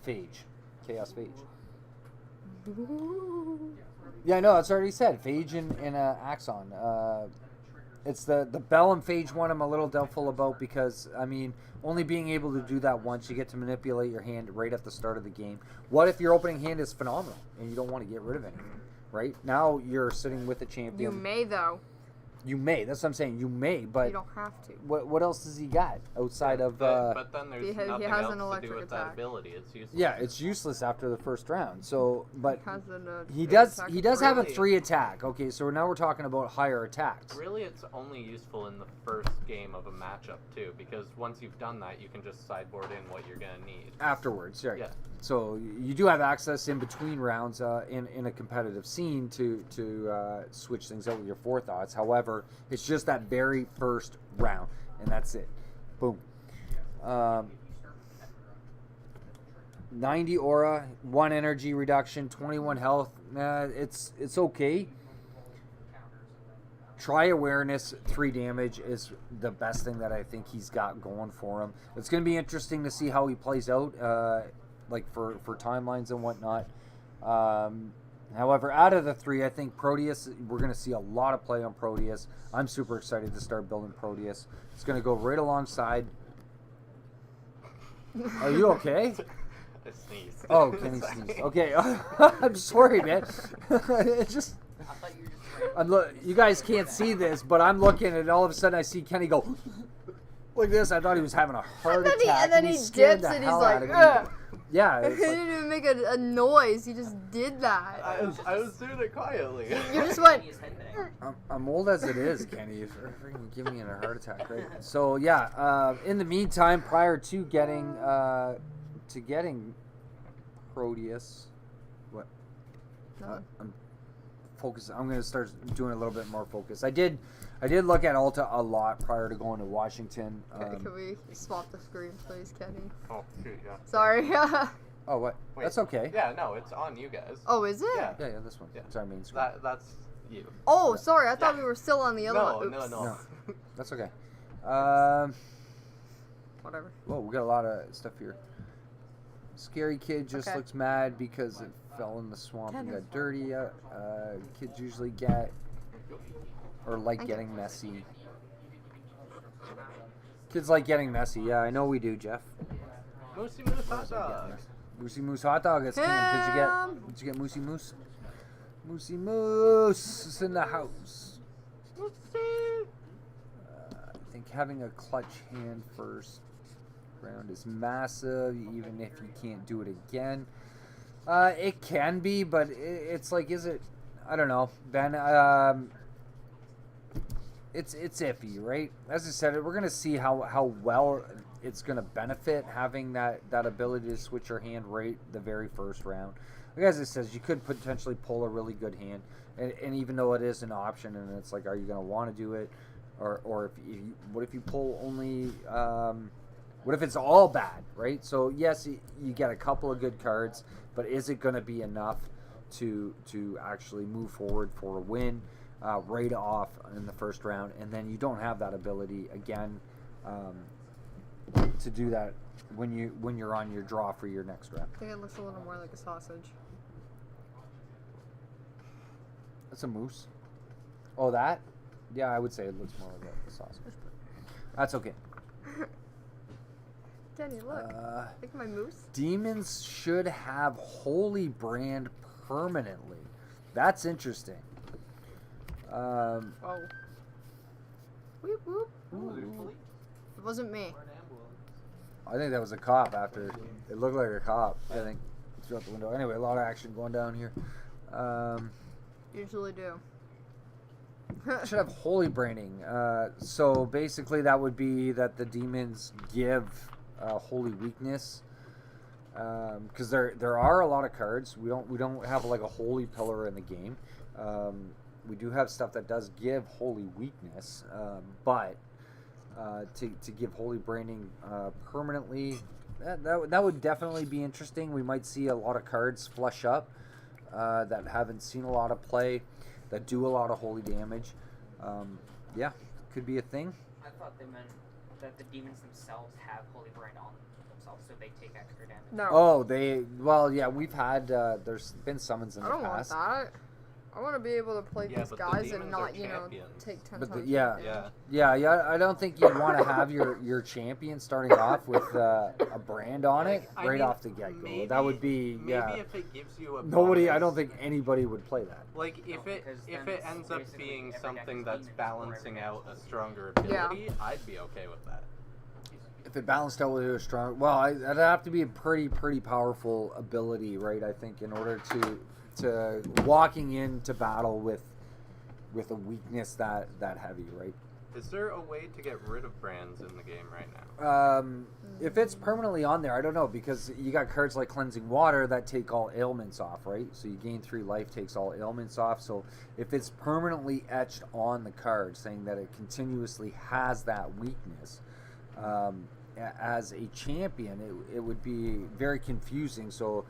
Phage. Chaos Phage. Yeah, no, it's already said. Phage and Axon. It's the Bell and Phage one I'm a little doubtful about because, I mean, only being able to do that once, you get to manipulate your hand right at the start of the game. What if your opening hand is phenomenal and you don't want to get rid of anything, right? Now you're sitting with a champion. You may, though. You may. That's what I'm saying. You may, but You don't have to. what else does he got outside of... but then there's he has nothing an else to electric do with attack. that ability. It's useless. yeah, it's useless after the first round. So, but Has an, he big does attack he does have a Really? 3 attack. Okay, so now we're talking about higher attacks. Really, it's only useful in the first game of a matchup, too, because once you've done that, you can just sideboard in what you're going to need. Afterwards, right? Yeah. So you do have access in between rounds in a competitive scene to switch things out with your forethoughts. However, it's just that very first round, and that's it. Boom. 90 aura, 1 energy reduction, 21 health. It's okay. Try awareness, 3 damage is the best thing that I think he's got going for him. It's going to be interesting to see how he plays out, like for timelines and whatnot. However, out of the 3, I think Proteus, we're going to see a lot of play on Proteus. I'm super excited to start building Proteus. It's going to go right alongside. Are you okay? I sneezed. Oh, Kenny sneezed. Okay, I'm sorry, man. It's just... I thought you were just. You guys can't see this, but I'm looking, and all of a sudden I see Kenny go like this. I thought he was having a heart attack. And then he scared dips the and he's hell like, out of me. ugh. Yeah, He it's like, didn't even make a noise. He just did that. I was doing it quietly. You just went. His headbang. I'm old as it is, Kenny. You're freaking giving me a heart attack, right? So yeah. In the meantime, prior to getting Proteus, what? I'm focused. I'm gonna start doing a little bit more focus. I did look at Alta a lot prior to going to Washington. Okay, can we swap the screen, please, Kenny? Oh, shoot, yeah. Sorry. Oh, what? Wait. That's okay. Yeah, no, it's on you guys. Oh, is it? Yeah. Yeah, this one. Yeah. It's our main screen. That's you. Oh, sorry. I thought we were still on the other No, one. no, Oops. no. No, that's okay. Whatever. Whoa, we got a lot of stuff here. Scary kid just Okay. looks mad because it fell in the swamp and got dirty. Kids usually get or like Thank you. getting messy. Kids like getting messy. Yeah, I know we do, Jeff. Moosey Moose hot dog. Moosey Moose hot dog. It's Kim. Ham. Did you get Moosey Moose? Moosey Moose is in the house. I think having a clutch hand first round is massive, even if you can't do it again. It can be, but it's like, is it? I don't know, Ben. It's iffy, right? As I said, we're gonna see how well it's gonna benefit having that ability to switch your hand right the very first round. Like as it says, you could potentially pull a really good hand, and even though it is an option, and it's like, are you gonna want to do it, or if you, what if you pull only? What if it's all bad, right? So yes, you get a couple of good cards, but is it going to be enough to actually move forward for a win right off in the first round? And then you don't have that ability again to do that when you're on your draw for your next round. I think it looks a little more like a sausage. That's a moose. Oh, that? Yeah, I would say it looks more like a sausage. But that's okay. Denny, look. Look at my moose. Demons should have Holy Brand permanently. That's interesting. Oh. Whoop whoop. Ooh. It wasn't me. I think that was a cop after. It looked like a cop, I think. Through out the window. Anyway, a lot of action going down here. Usually do. Should have Holy Branding. So basically that would be that the demons give Holy Weakness. Because there are a lot of cards. We don't have like a Holy Pillar in the game. We do have stuff that does give Holy Weakness, but to give Holy Branding permanently, that would definitely be interesting. We might see a lot of cards flush up that haven't seen a lot of play, that do a lot of holy damage. Yeah, could be a thing. I thought they meant that the demons themselves have Holy Brand on themselves, so they take extra damage. No. Oh, well, yeah, we've had, there's been summons in I the don't want past. that. I want to be able to play Yeah, these but the guys and demons not, are you know, champions. take 10 But times. yeah. Yeah. Yeah, I don't think you'd want to have your champion starting off with a brand on it I right mean, off the get-go. maybe- That would be, Maybe yeah. if it gives you a Nobody, I bonus, don't think anybody would play that. Like if No, it because if then it it's ends up basically being every deck something is that's demons for balancing every out deck. a stronger Yeah. ability, I'd be okay with that. If it balanced out with a strong, well, it'd have to be a pretty powerful ability, right? I think in order to walking into battle with a weakness that heavy, right? Is there a way to get rid of brands in the game right now? If it's permanently on there, I don't know, because you got cards like Cleansing Water that take all ailments off, right? So you gain 3 life, takes all ailments off. So if it's permanently etched on the card, saying that it continuously has that weakness, as a champion, it would be very confusing. So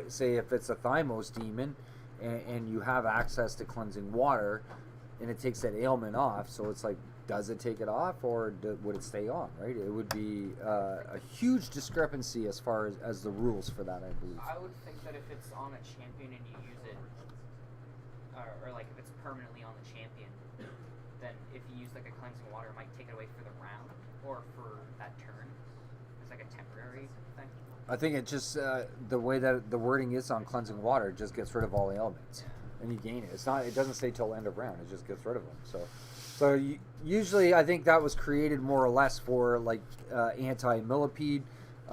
say if it's a Thymos demon and you have access to Cleansing Water and it takes that ailment off, so it's like, does it take it off or would it stay on, right? It would be a huge discrepancy as far as the rules for that, I believe. I would think that if it's on a champion and you use it, or like if it's permanently on the champion, then if you use like a Cleansing Water, it might take it away for the round or for that turn. It's like a temporary thing. I think it just the way that the wording is on Cleansing Water, it just gets rid of all ailments, and you gain it. It doesn't say till end of round. It just gets rid of them. So usually I think that was created more or less for like anti-millipede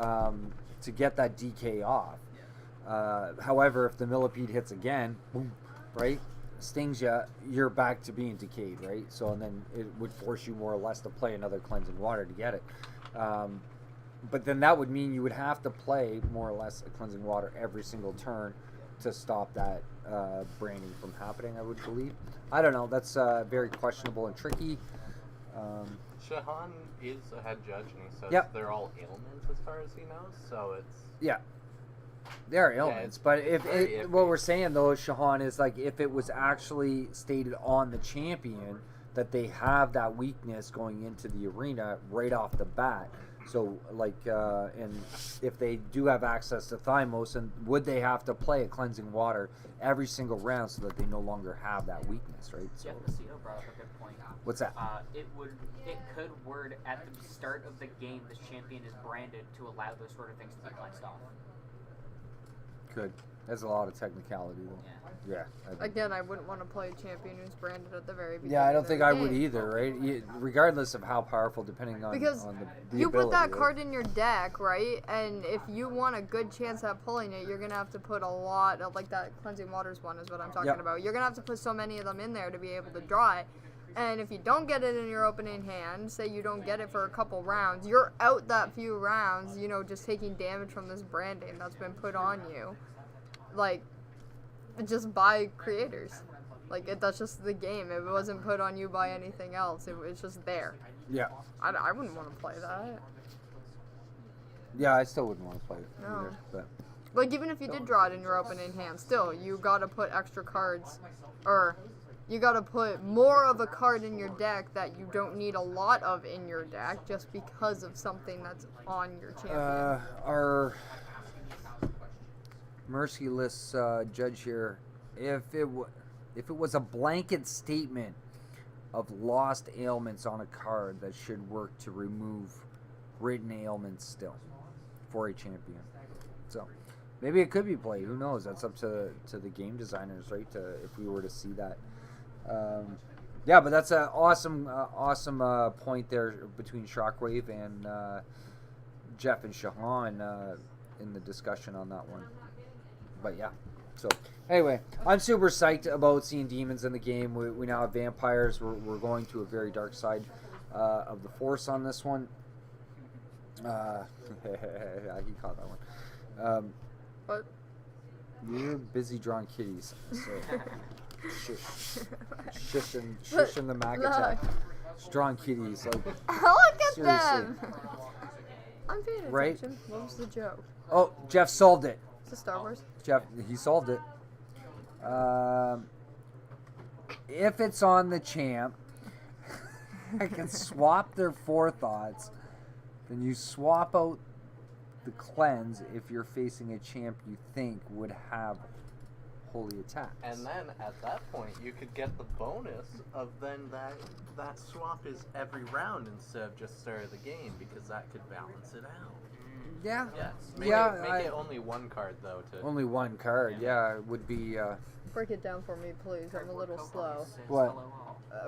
to get that DK off. However, if the millipede hits again, boom, right, stings you, you're back to being decayed, right? So and then it would force you more or less to play another Cleansing Water to get it. But then that would mean you would have to play more or less a Cleansing Water every single turn to stop that branding from happening, I would believe. I don't know. That's very questionable and tricky. Shahan is a head judge, and he says Yep. they're all ailments as far as he knows. So it's Yeah. There are ailments, but if very it, iffy. what we're saying though, Shahan, is like if it was actually stated on the champion that they have that weakness going into the arena right off the bat, So, like, and if they do have access to Thymos, and would they have to play a cleansing water every single round so that they no longer have that weakness, right? So, Jeff Macedo brought up a good point. what's that? It could word at the start of the game this champion is branded to allow those sort of things to be cleansed off. Could. There's a lot of technicality, though. Yeah. Again, I wouldn't want to play a champion who's branded at the very beginning. Yeah, I don't of think the I game. would either, right? Regardless of how powerful, depending on, Because on the you ability, put that right? card in your deck, right? And if you want a good chance at pulling it, you're gonna have to put a lot of, like that cleansing waters one is what I'm talking Yep. about. You're gonna have to put so many of them in there to be able to draw it. And if you don't get it in your opening hand, say you don't get it for a couple rounds, you're out that few rounds, you know, just taking damage from this branding that's been put on you. Like, just by creators. Like, that's just the game. It wasn't put on you by anything else. It's just there. Yeah. I wouldn't want to play that. Yeah, I still wouldn't want to play it No. either. But Like, even if you did draw it in your opening hand, still, you gotta put extra cards, or you gotta put more of a card in your deck that you don't need a lot of in your deck just because of something that's on your champion. our merciless judge here, if it was a blanket statement of lost ailments on a card, that should work to remove written ailments still for a champion. So maybe it could be played. Who knows? That's up to the game designers, right? If we were to see that. Yeah, but that's an awesome point there between Shockwave and Jeff and Shahan in the discussion on that one. But yeah, so anyway, I'm super psyched about seeing demons in the game. We now have vampires. We're going to a very dark side of the Force on this one. He caught that one. But You're busy drawing kitties, so shushing the mag attack. Just drawing kitties, like look at seriously. them! I'm paying Right? attention. What was the joke? Oh, Jeff solved it. Is it Star Wars? Jeff, he solved it. If it's on the champ, I can swap their forethoughts. Then you swap out the cleanse if you're facing a champ you think would have holy attacks. And then at that point, you could get the bonus of then that swap is every round instead of just start of the game, because that could balance it out. Yeah. Yes. Make it only one card though. Only one card. Yeah, it would be. Break it down for me, please. I'm a little slow. What?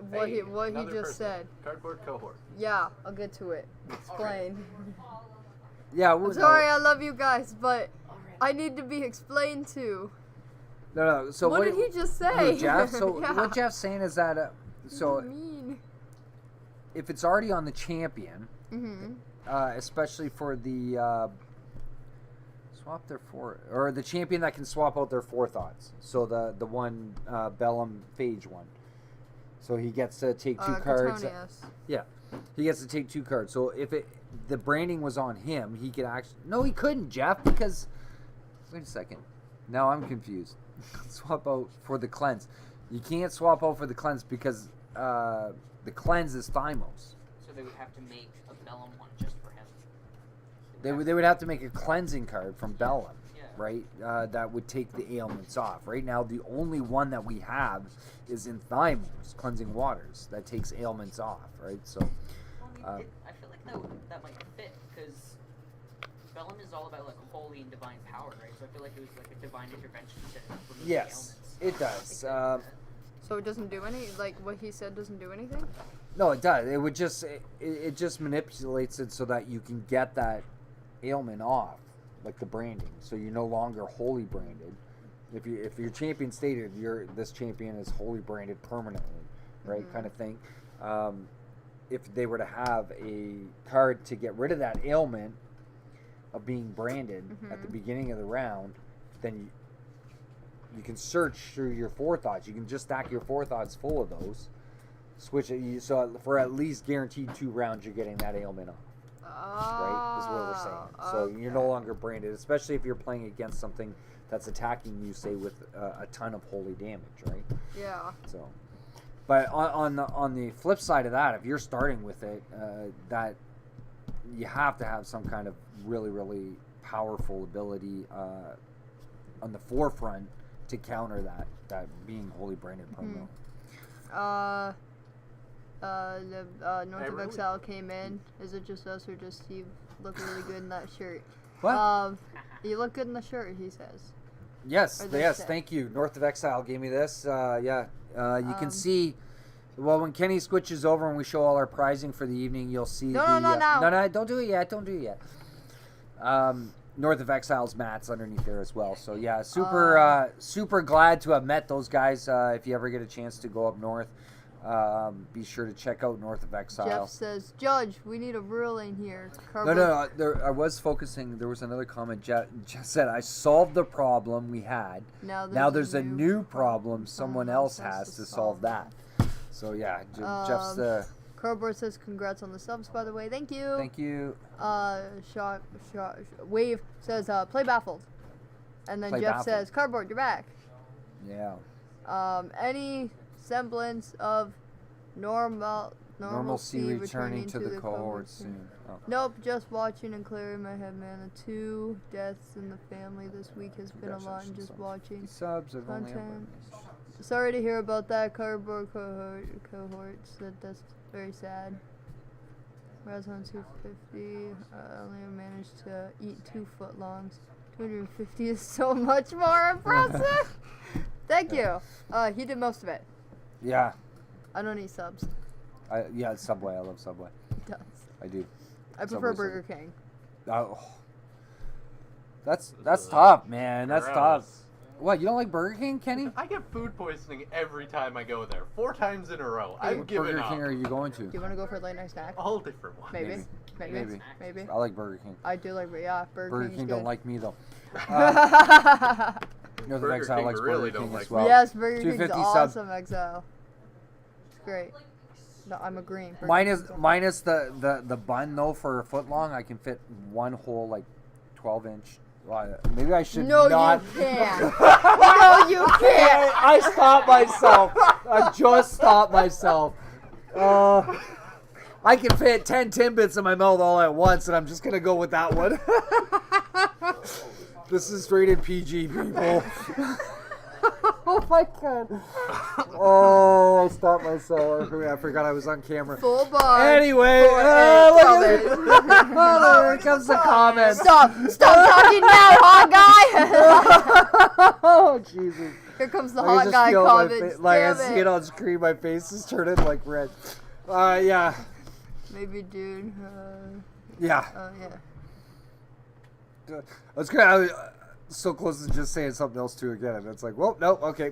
What he another just person. said. Cardboard cohort. Yeah, I'll get to it. Explain. Yeah. I'm sorry, I love you guys, but I need to be explained to. No. So what did he just say? Who, Jeff? So Yeah. what Jeff's saying is that What do you mean? if it's already on the champion, Mm-hmm. especially for the swap their or the champion that can swap out their forethoughts. So the one Bellum Phage one. So he gets to take two cards. Catonius. Yeah, he gets to take two cards. So if the branding was on him, he could actually. No, he couldn't, Jeff, because. Wait a second. Now I'm confused. Swap out for the cleanse. You can't swap out for the cleanse because the cleanse is Thymos. So they would have to make a Bellum one just for him. They would have to make a cleansing card from Bellum, Yeah. right? That would take the ailments off. Right now, the only one that we have is in Thymos, cleansing waters, that takes ailments off, right? So, Well, I feel like that might fit, because Bellum is all about like holy and divine power, right? So I feel like it was like a divine intervention to remove yes, the ailments. it does. So it doesn't do any, like what he said doesn't do anything? No, it does. It would just it just manipulates it so that you can get that ailment off, like the branding. So you're no longer holy branded. If your champion stated this champion is holy branded permanently, right, kind of thing. If they were to have a card to get rid of that ailment of being branded at the beginning of the round, then you can search through your forethoughts. You can just stack your forethoughts full of those. Switch it, so for at least guaranteed 2 rounds, you're getting that ailment off. Right, is what we're saying. So you're no longer branded, especially if you're playing against something that's attacking you, say with a ton of holy damage, right? Yeah. So, but on the flip side of that, if you're starting with it, that you have to have some kind of really, really powerful ability on the forefront to counter that being wholly branded promo. North of Exile came in. Is it just us or does Steve look really good in that shirt? What? You look good in the shirt, he says. Yes, Or they yes, say. thank you. North of Exile gave me this. You can see, well, when Kenny switches over and we show all our prizing for the evening, you'll see No, don't do it yet. Don't do it yet. North of Exile's mats underneath there as well. So, yeah, super glad to have met those guys. If you ever get a chance to go up north, be sure to check out North of Exile. Jeff says, Judge, we need a ruling here. No. I was focusing. There was another comment. Jeff said, I solved the problem we had. Now there's a new problem someone else has to solve that. So, yeah, Jeff's the... Cardboard says, congrats on the subs, by the way. Thank you. Thank you. Wave says, play Baffled. And then Play Jeff Baffled. says, Cardboard, you're back. Yeah. Any semblance of normalcy returning to the cohort soon. Oh. Nope, just watching and clearing my head, man. The 2 deaths in the family this week has been a lot, and just watching Subs have only content. Sorry to hear about that, Cardboard cohorts. That's very sad. Raz on 250. I only managed to eat 2 footlongs. 250 is so much more impressive. Thank you. He did most of it. Yeah. I don't eat subs. Yeah, Subway. I love Subway. He does. I do. I prefer Subway's Burger King. Oh. That's tough, man. That's Gross. tough. What, you don't like Burger King, Kenny? I get food poisoning every time I go there. 4 times in a row. I've What given Burger up. King are you going to? Do you want to go for a late night snack? All different ones. Maybe. Maybe. I like Burger King. I do like, Burger Burger King's King good. don't like me, though. North of Burger Exile King likes really Burger don't King like as me. well. Yes, Burger King's 250 sub. awesome, Exile. It's great. No, I'm agreeing. Burger Minus King's awesome. minus the bun, though, for a foot long, I can fit one whole, 12-inch. Maybe I should No, not. you can't. No, you can't. I stopped myself. I just stopped myself. I can fit 10 Timbits in my mouth all at once, and I'm just going to go with that one. This is rated PG, people. Oh, my God. Oh, I stopped myself. I forgot I was on camera. Full bar. Anyway, Full look at it. oh, here comes the comments. Stop talking now, hot guy. Oh, Jesus. Here comes the I can hot just guy feel my comments. I Damn see it on screen. My face is turning red. Yeah. Maybe, dude. Yeah. Yeah. I was so close to just saying something else too again, and it's like, well, no, okay.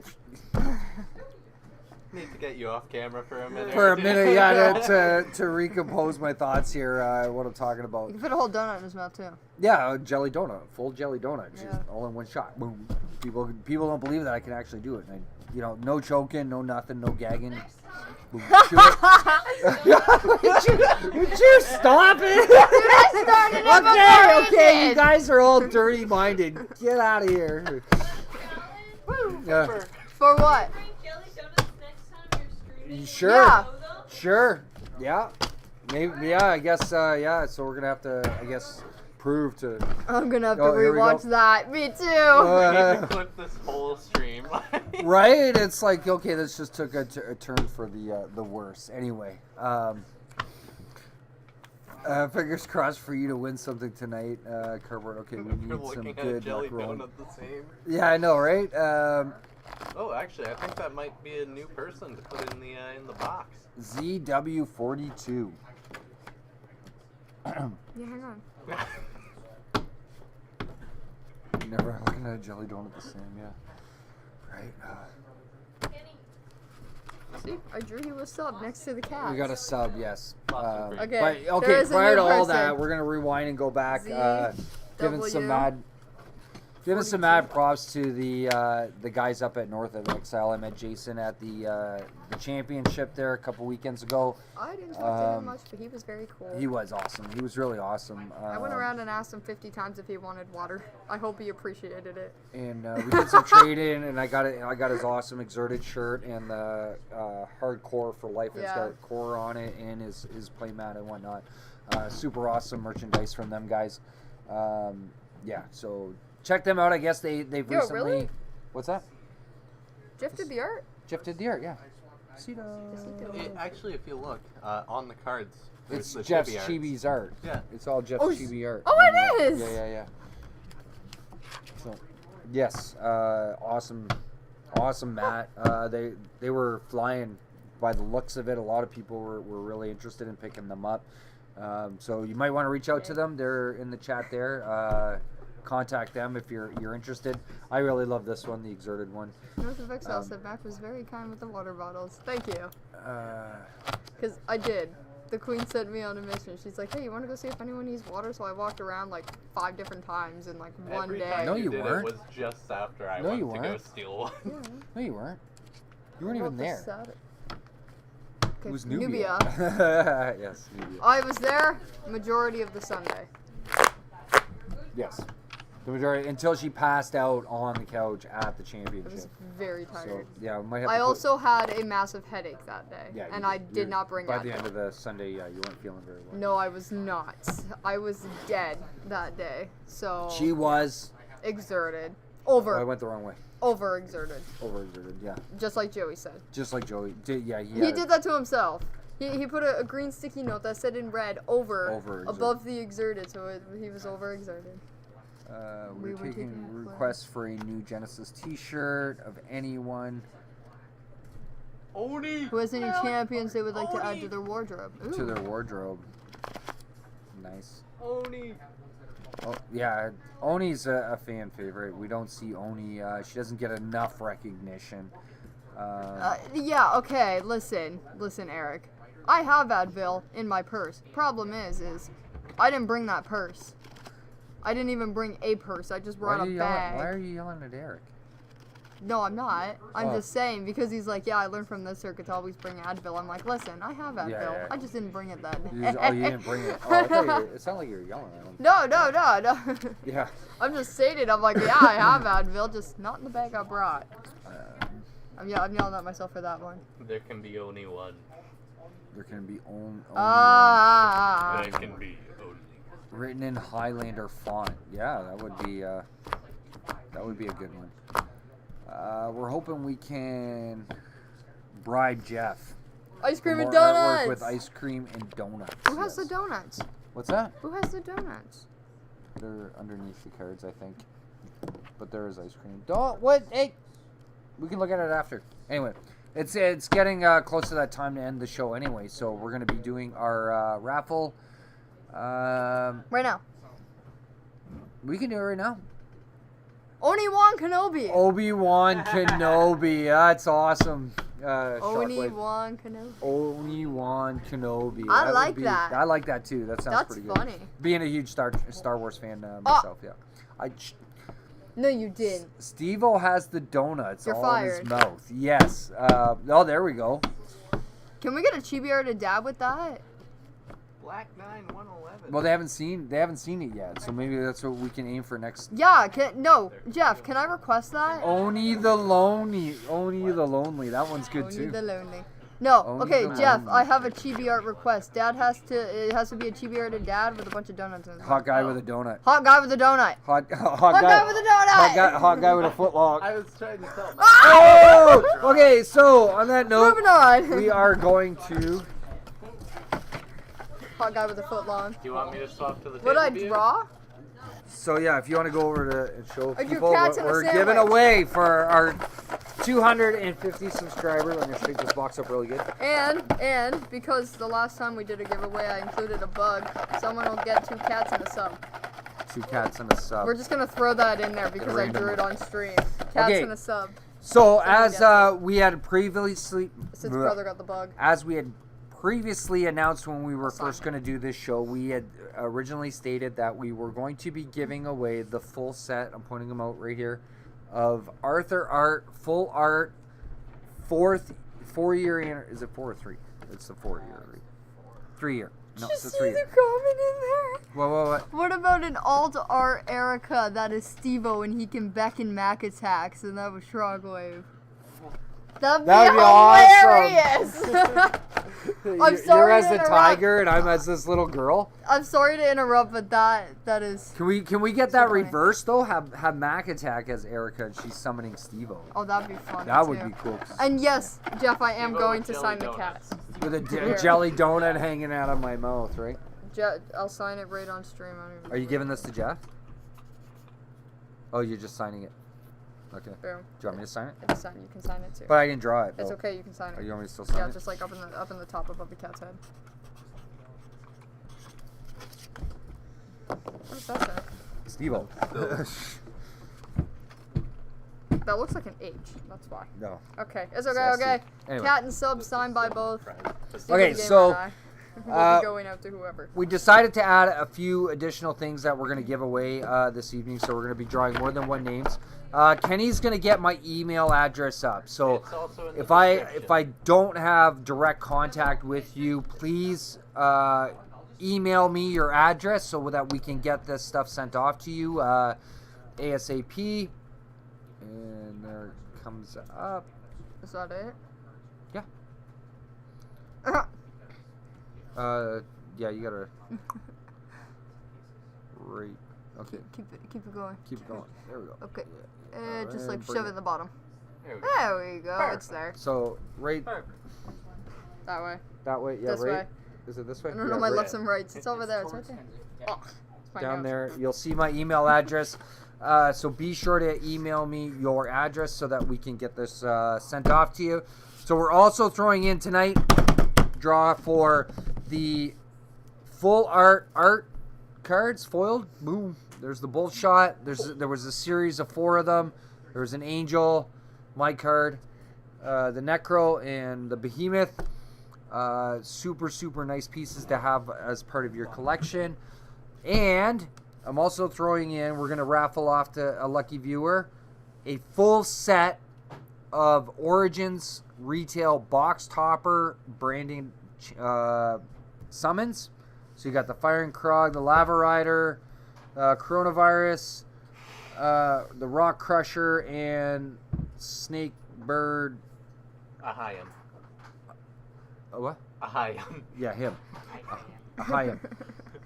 Need to get you off camera for a minute. For a minute, yeah, to recompose my thoughts here, what I'm talking about. You can fit a whole donut in his mouth too. Yeah, a jelly donut, full jelly donut, just Yeah. all in one shot. Boom. People don't believe that I can actually do it. And no choking, no nothing, no gagging. Boom, shoot it. Would you stop it? Okay, you guys are all dirty minded. Get out of here. Yeah. For what? Jelly donuts next time you're streaming? Sure. Yeah. Sure. Yeah. Maybe. Yeah. I guess. Yeah. So we're gonna have to. I guess. Prove to. I'm gonna have to Oh, here we rewatch go. that. Me too. I need to clip this whole stream. Right? It's like, okay, this just took a turn for the worse. Anyway, fingers crossed for you to win something tonight, Cardboard. Okay, we You're need some looking at a good jelly macaroni. donut the same. Yeah, I know, right? Oh, actually, I think that might be a new person to put in the box. ZW42. Yeah, hang on. Never looking at a jelly donut the same, yeah. Right? See, I drew you a sub next to the cat. We got a sub, yes. Okay, But, there okay, is a prior new to all person. that, we're going to rewind and go back. Giving some W. mad props to the guys up at North of Exile. I met Jason at the championship there a couple weekends ago. I didn't talk to him much, but he was very cool. He was awesome. He was really awesome. I went around and asked him 50 times if he wanted water. I hope he appreciated it. And we did some trading, and I got his awesome Exerted shirt and the Hardcore for Life. It's Yeah. got core on it and his play mat and whatnot. Super awesome merchandise from them guys. Yeah, so check them out. I guess they've Yo, recently. really? What's that? Jeff did the art? Jeff did the art, yeah. See Actually, if you look on the cards, there's It's the Jeff's chibi arts. Chibi's art. Yeah. It's all Jeff's Oh, Chibi art. oh, it is! Yeah. So, yes, awesome mat. They were flying by the looks of it. A lot of people were really interested in picking them up. So you might want to reach out to them. They're in the chat there. Contact them if you're interested. I really love this one, the exerted one. North of Exile said Mac was very kind with the water bottles. Thank you. Because I did. The queen sent me on a mission. She's like, hey, you want to go see if anyone needs water? So I walked around like 5 different times in like one Every day. time No, you you did weren't. It was just after I No, went you to go weren't. steal one. Yeah. No, you weren't. You weren't What even about the there. Saturday? It Okay, was Nubia. Yes, Nubia. I was there majority of the Sunday. Yes. The majority until she passed out on the couch at the I was championship. very So tired. yeah, we might have I to put- also had a massive headache that day, Yeah, and you I did not bring by Advil. the end of the Sunday. Yeah, you weren't feeling very well. No, I was not. I was dead that day. So She was. exerted. I Over went the wrong way. exerted. Overexerted. Yeah, Just like Joey said. just like Joey did. Yeah, He did that to himself. He put a green sticky note that said in red Overexerted. above the exerted, so he was overexerted. We're were taking taking requests for a new Genesis T-shirt of anyone Oni! Who has any champions they would like to add to their wardrobe? Ooh. to their wardrobe. Nice. Oni! Oh yeah, Oni's a fan favorite. We don't see Oni. She doesn't get enough recognition. Yeah, okay, listen, Eric. I have Advil in my purse. Problem is I didn't bring that purse. I didn't even bring a purse. I just brought a bag. Why are you yelling at Eric? No, I'm not. I'm Oh. just saying because he's like, yeah, I learned from this circuit to always bring Advil. I'm like, listen, I have Advil. yeah. I just didn't bring it then. You didn't bring it. Oh, I thought it sounded like you were yelling at him. No. Yeah. I'm just stating. I'm like, yeah, I have Advil, just not in the bag I brought. I'm yelling at myself for that one. There can be only one. There can be only There can be only written in Highlander font. Yeah, that would be a good one. We're hoping we can bribe Jeff. Ice cream for and more artwork donuts. with ice cream and donuts. Who has the donuts? What's that? Who has the donuts? They're underneath the cards, I think. But there is ice cream. What? Hey, we can look at it after. Anyway, it's getting close to that time to end the show anyway. So we're gonna be doing our raffle. Right now. We can do it right now. Obi-Wan Kenobi. Obi-Wan Kenobi. That's awesome. Obi-Wan Kenobi. Obi-Wan Kenobi. I That would like be- that. I like that too. That sounds That's pretty good. funny. Being a huge Star Wars fan myself, yeah. No, you didn't. Steve-O has the donuts You're all in fired. his mouth. Yes. Oh, there we go. Can we get a chibi to dab with that? Black 9-111. Well, they haven't seen it yet, so maybe that's what we can aim for next. Yeah. No, Jeff. Can I request that? Oni the Lonely. That one's good Only too. the lonely. No. Only Okay, the Jeff. lonely. I have a chibi art request. It has to be a chibi art to dad with a bunch of donuts in it. Hot guy with a donut. Hot guy with a donut. Hot guy with a donut! Hot guy with a footlong. I was trying to tell Oh! Okay, so on that note, Moving on. we are going to. Hot guy with a foot long. Do you want me to swap to the What table I view? draw? So yeah, if you want to go over to and show Your people cat's what in a we're sandwich. giving away for our 250 subscribers. I'm gonna shake this box up really good. And because the last time we did a giveaway, I included a bug. Someone will get 2 cats and a sub. 2 cats and a sub. We're just gonna throw that in there because I drew it on stream. Cats Okay. and a sub. So Someone as gets we had previously, Since brother got the bug. as we had previously announced when we were first going to do this show, we had originally stated that we were going to be giving away the full set. I'm pointing them out right here of Arthur art, full art, 4 year. Is it 4 or 3? It's the 4 year. Right? 3 year. No, Did it's you a see 3 the year. comment in there? What? What about an Alta art Erica that is Steve-O and he can beckon Mac attacks and that was Shockwave? That'd be That'd be hilarious! I'm You're sorry as to the interrupt. tiger, and I'm as this little girl. I'm sorry to interrupt, but that is. Can we get So that funny. reversed though? Have Mac attack as Erica, and she's summoning Steve-O. Oh, that'd be fun. That would too. be cool. 'Cause And yes, Jeff, I am Steve-O going with to jelly sign the donuts. cat. with a Here. jelly donut hanging out of my mouth, right? I'll sign it right on stream. I don't even Are you know. giving this to Jeff? Oh, you're just signing it. Okay. Do Boom. you want me to sign it? It's signed. You can sign it too. But I didn't draw it. It's though. okay. You can sign Oh, it. you want me to still sign Yeah, it? just like up in the top above the cat's head. What does that say? Steve-O. That looks like an H. That's why. No. Okay, it's okay. Sassy. Okay. Anyway. Cat and sub signed by both. Steve Okay, the Gamer so, and I. We'll uh, be going out to whoever. We decided to add a few additional things that we're going to give away this evening, so we're going to be drawing more than one names. Kenny's going to get my email address up. So It's also in the if I description. don't have direct contact with you, please email me your address so that we can get this stuff sent off to you ASAP. And there it comes up. Is that it? Yeah. Yeah, you gotta. Right. Okay. Keep it going. Keep it going. There we go. Okay. Yeah. Just like bring shove it in the bottom. There we go. There we go. It's there. So right Perfect. That way. that way. Yeah. This right. way. Is it this way? I don't Yeah, know my right lefts and rights. It's over there. It's right towards there. Kenzie. Oh, it's my down notes. there. You'll see my email address. So be sure to email me your address so that we can get this sent off to you. So we're also throwing in tonight draw for the full art cards foiled. Boom. There's the bull shot. There was a series of 4 of them. There was an angel, my card, the necro, and the behemoth. Super nice pieces to have as part of your collection. And I'm also throwing in, we're going to raffle off to a lucky viewer, a full set of Origins retail box topper branding summons. So you got the Fire and Krog, the Lava Rider, Coronavirus, the Rock Crusher, and Snake Bird. Ahayam. What? Ahayam. Yeah, him. Ahayam.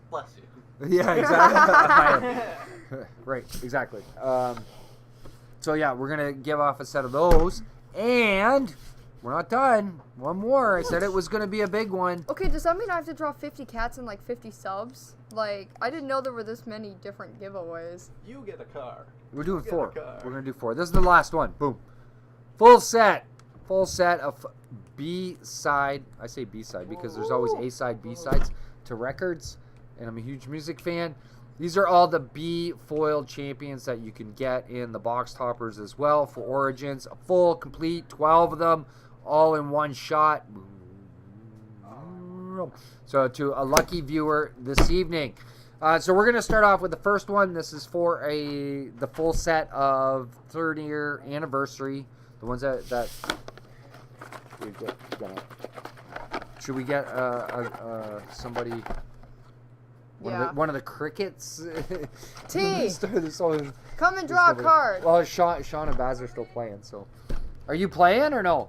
Bless you. Yeah, exactly. Right, exactly. So yeah, we're gonna give off a set of those, and we're not done. One more. I said it was gonna be a big one. Okay, does that mean I have to draw 50 cats and like 50 subs? Like, I didn't know there were this many different giveaways. You get a car. We're doing Get a 4. card. We're gonna do 4. This is the last one. Boom. Full set of B-side. I say B-side because there's always A-side, B-sides to records, and I'm a huge music fan. These are all the B foiled champions that you can get in the box toppers as well for Origins. A full, complete 12 of them, all in one shot. So to a lucky viewer this evening. So we're gonna start off with the first one. This is for the full set of 30-year anniversary. The ones that we get. Should we get somebody? Yeah. One of the crickets. T. This one- Come and draw a card. Well, Sean and Baz are still playing. So, are you playing or no?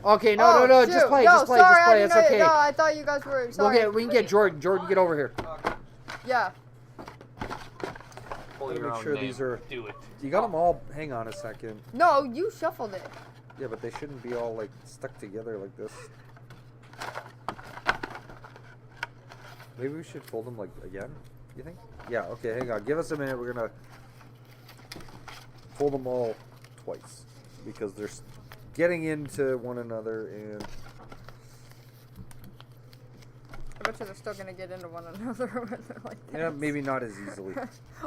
Okay, no, Oh, no, shoot. just play, No, just play, sorry, just I play. didn't It's know okay. No, I thought you guys were. Sorry. Okay, we can get Jordan. Jordan, get over here. Yeah. Pull Make your own sure name. these are- Do it. You got them all. Hang on a second. No, you shuffled it. Yeah, but they shouldn't be all like stuck together like this. Maybe we should fold them like again. You think? Yeah. Okay. Hang on. Give us a minute. We're gonna fold them all twice because they're getting into one another and. I bet you they're still gonna get into one another when they're like this. Yeah, maybe not as easily.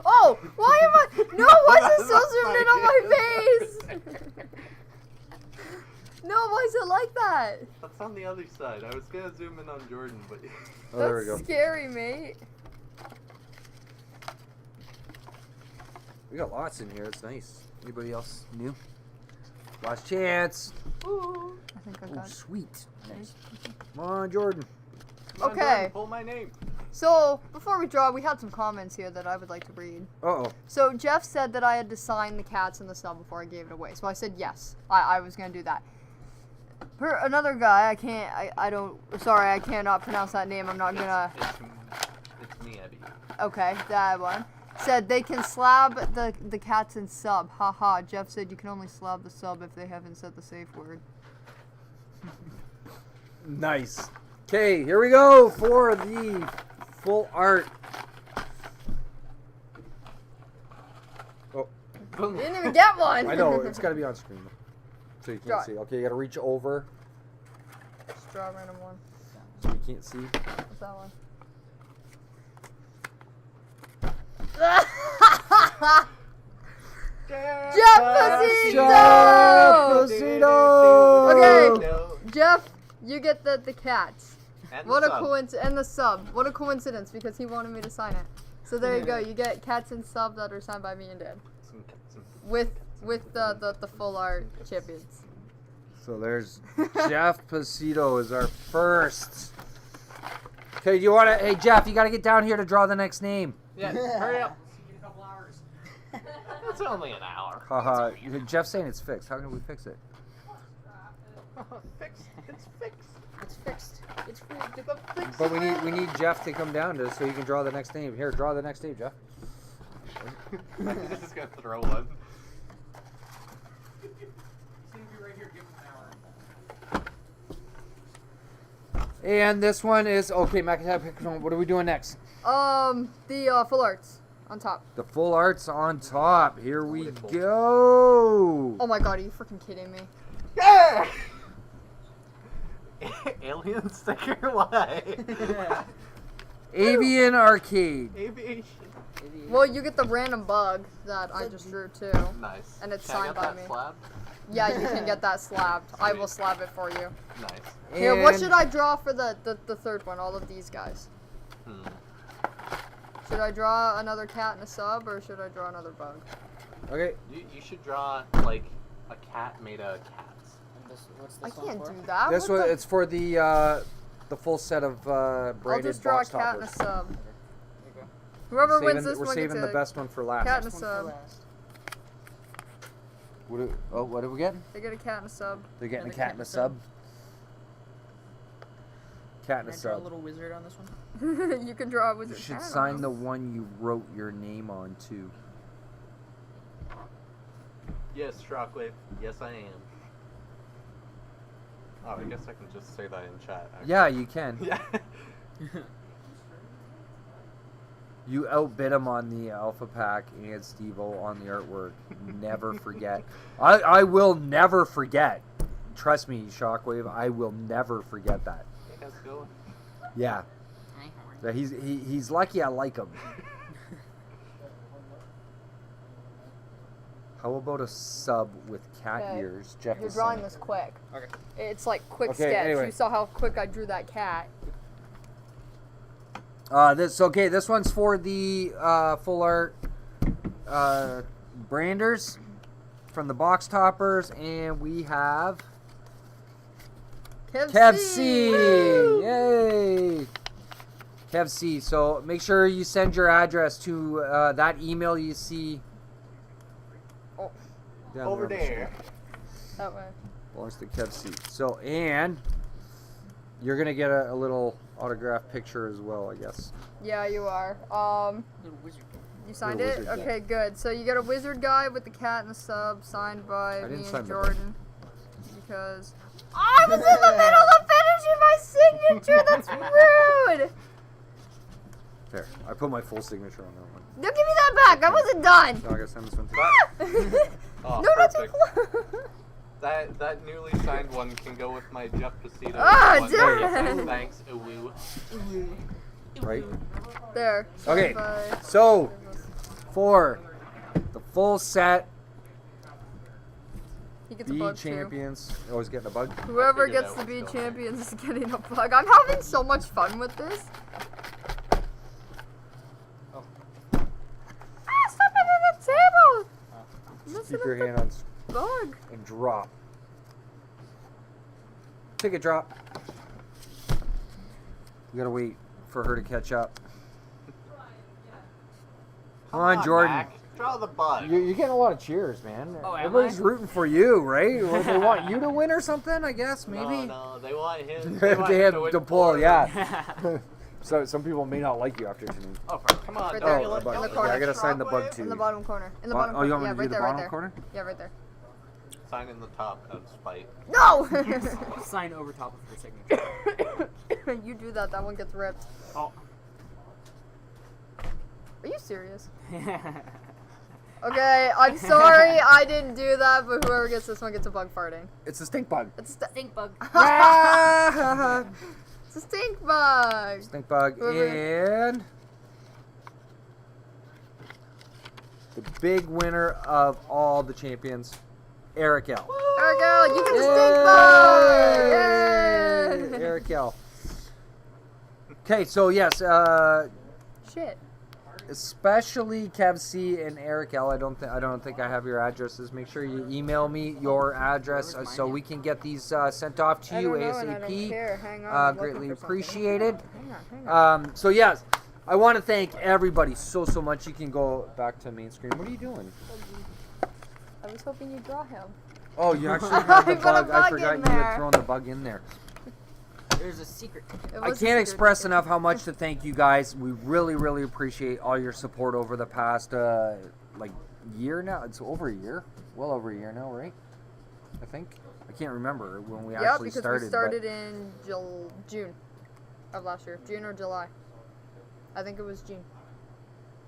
Oh, why am I? No, why is it so zoomed in on my face? No, why is it like that? That's on the other side. I was gonna zoom in on Jordan, but Oh, there we go. That's scary, mate. We got lots in here. It's nice. Anybody else new? Last chance. Ooh. I think I Oh, got it. sweet. Nice. Come on, Jordan. Come on, Okay. Jordan, pull my name. So, before we draw, we had some comments here that I would like to read. Uh-oh. So, Jeff said that I had to sign the cats in the sub before I gave it away. So, I said yes. I was going to do that. Another guy, I don't, sorry, I cannot pronounce that name. I'm not gonna. It's me, Eddie. Okay, that one. Said they can slab the cats in sub. Haha. Jeff said you can only slab the sub if they haven't said the safe word. Nice. Okay, here we go for the full art. Oh, You didn't even get one. I know it's got to be on screen, so you Draw can't it. see. Okay, you got to reach over, Just draw a random one. so you can't see. What's that one? Jeff Pasito! Okay, Jeff, you get the cats. And What the a sub. coincidence, and the sub. What a coincidence, because he wanted me to sign it. So there you go. You get cats and sub that are signed by me and Dan, with the full art champions. So there's Jeff Pasito is our first. Okay, do you want to? Hey Jeff, you got to get down here to draw the next name. Yeah, hurry up. In a couple hours. It's only an hour. Haha. Jeff's saying it's fixed. How can we fix it? Fixed. It's fixed. It's fixed. It's rigged. But we need Jeff to come down so he can draw the next name. Here, draw the next name, Jeff. I'm just gonna throw one. And this one is okay. McIntyre, what are we doing next? The full arts on top. The full art's on top. Here we go. Oh my god, are you freaking kidding me? Yeah! Alien sticker? Why? Avian Arcade. Aviation. Well, you get the random bug that I just drew too. Nice. And it's Can I signed get by that me. slab? Yeah, you can get that slabbed. I will slab it for you. Nice. Here, what And- should I draw for the third one? All of these guys. Hmm. Should I draw another cat and a sub, or should I draw another bug? Okay. You should draw like a cat made out of cats. And what's I this one can't for? do that. This What one the- it's for the full set of I'll braided just draw a box cat and a toppers. sub. There you go. Whoever We're wins this we're one saving gets the a best one for last. cat and a This one for sub. last. What are we getting? They get a cat and a sub. They're getting And a cat and a sub. Cat and Can a I draw a sub. little wizard on this one? You can draw it with You your should cat. sign the one you wrote your name on too. Yes, Shockwave. Yes, I am. Oh, I guess I can just say that in chat. actually. Yeah, you can. Yeah. You outbid him on the Alpha Pack and Steve-O on the artwork. Never forget. I will never forget. Trust me, Shockwave, I will never forget that. Hey, how's it going? Yeah. Yeah, he's lucky I like him. How about a sub with cat Okay. ears? Jeff You're is drawing saying. this quick. Okay. It's like quick Okay, sketch. anyway. You saw how quick I drew that cat. This one's for the full art branders from the box toppers, and we have Kev C. Woo! Yay! Kev C. So make sure you send your address to that email you see Oh. down Over on the there. That way. belongs to Kev C. So, and you're gonna get a little autograph picture as well, I guess. Yeah, you are. Little wizard. You signed Little it? wizard, yeah. Okay, good. So you get a wizard guy with the cat and the sub, signed by I me didn't sign and the Jordan. Because I was in the middle of finishing my signature. That's rude. There, I put my full signature on that one. No, give me that back. I wasn't done. No, I gotta send this one to Ah! Oh, No, not too perfect. close. That newly signed one can go with my Jeff Pasito. Ah, one. damn it. Thanks, Uwu. right? There. Okay, signed by- so for the full set, He gets a B bug too. champions. Always getting a bug. Whoever figured gets that to was be going. champions is getting a bug. I'm having so much fun with this. Oh. Ah, stop it on the table! Messing Keep your up the hand on bug. and drop. Take a drop. We gotta wait for her to catch up. Come on, Jordan. Mac. Draw the bug. You're getting a lot of cheers, man. Oh, am Everybody's I? rooting for you, right? Or they want you to win or something, I guess, maybe? No, they want him. They want have him win to pull, forward. yeah. So some people may not like you after tonight. Oh, come on, Right don't there, you let in the don't you corner. Yeah, I let gotta sign the bug Shockwave? too. In the bottom corner. In the Oh, bottom oh, corner. you want me Yeah, to right do the there, right bottom there. corner? Yeah, right there. Sign in the top out of spite. No! Sign over top of the signature. You do that, that one gets ripped. Oh. Are you serious? Okay, I'm sorry I didn't do that, but whoever gets this one gets a bug farting. It's a stink bug. It's Stink bug. Ah! It's a stink bug. Stink bug and the big winner of all the champions, Eric L. Eric L, you get the stink bug! Yay! Eric L. Okay, so yes, Shit. especially Kev C and Eric L. I don't think I have your addresses. Make sure you email me your address so we can get these sent off to I you don't know, and I don't ASAP. care. Hang on, I'm looking Greatly for something. appreciated. Hang on. So yes, I want to thank everybody so much. You can go back to main screen. What are you doing? I was hoping you'd draw him. Oh, you actually had the I put a bug. I bug forgot in you had there. thrown the bug in there. There's a secret. It I was a can't secret express mission. enough how much to thank you guys. We really appreciate all your support over the past year now. It's over a year, well over a year now, right? I think. I can't remember when we Yep, actually because started. we started in June of last year. June or July. I think it was June.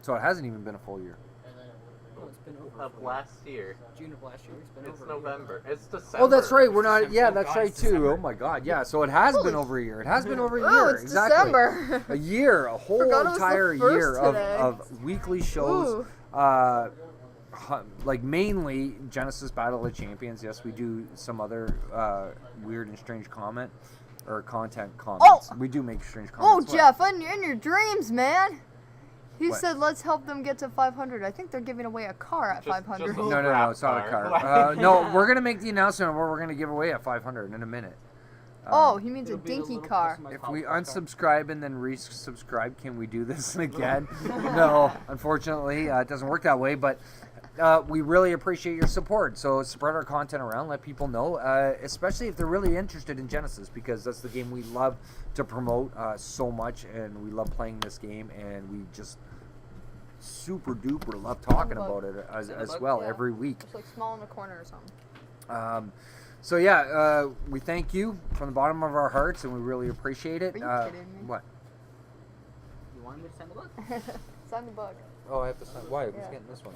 So it hasn't even been a full year. Oh, it's been over. Of last year. June of last year. It's been It's over. a year. November. It's December. Oh, that's right. We're not. Yeah, Oh, that's God, right it's too. December. Oh my God. Yeah. So it has been over a year. It has been over a Oh, year. it's Exactly. December. A year, a whole Forgot it was the entire first year today. of weekly shows. Ooh. Like mainly Genesis Battle of Champions. Yes, we do some other weird and strange content comments. We do make strange Oh, comments. What? Jeff, in your dreams, man. He What? said, let's help them get to 500. I think they're giving away a car at Just- 500. just No, it's not a Car. car. No, we're gonna make the announcement of what we're gonna give away at 500 in a minute. Oh, he means a It'll be the dinky little car. customized If we car. unsubscribe and then resubscribe, can we do this again? No, unfortunately, it doesn't work that way. But we really appreciate your support. So spread our content around, let people know, especially if they're really interested in Genesis, because that's the game we love to promote so much, and we love playing this game, and we just super duper love talking about it as well Yeah. every week. It's like small in the corner or something. So yeah, we thank you from the bottom of our hearts, and we really appreciate it. Are you kidding me? What? You want me to send the book? Sign the bug. Oh, I have to sign. Why? Who's Yeah. getting this one?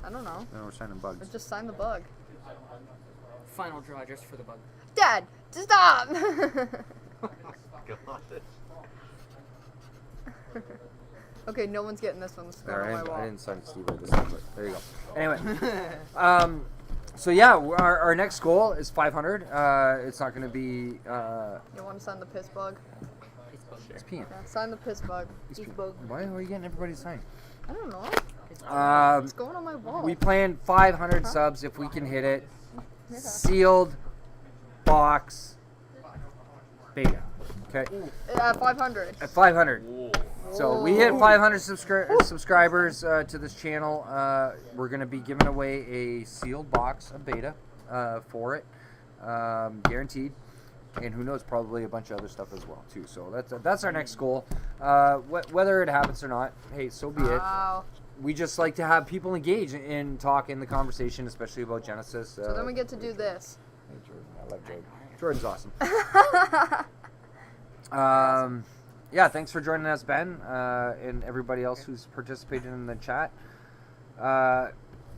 I don't know. No, we're signing bugs. But just sign the bug. Final draw just for the bug. Dad, stop! God. Okay, no one's getting this one. It's going There, on my wall. I didn't sign Steve this time, but there you go. Anyway, so yeah, our next goal is 500. It's not going to be. You want to sign the piss bug? It's bug. It's peeing. Yeah, sign the piss bug. He's peeing. Why are you getting everybody to sign? I don't know. Um, It's going on my wall. we plan 500 subs if we can hit it. Yeah. Sealed box beta. Okay, At 500. at 500. So we hit 500 subscribers to this channel. We're going to be giving away a sealed box of beta for it, guaranteed. And who knows, probably a bunch of other stuff as well too. So that's our next goal. Whether it happens or not, hey, so be it. Wow. We just like to have people engage in talk in the conversation, especially about Genesis. So then we get to do this. Hey, Jordan. I love Jordan. Jordan's awesome. Yeah, thanks for joining us, Ben, and everybody else who's participated in the chat.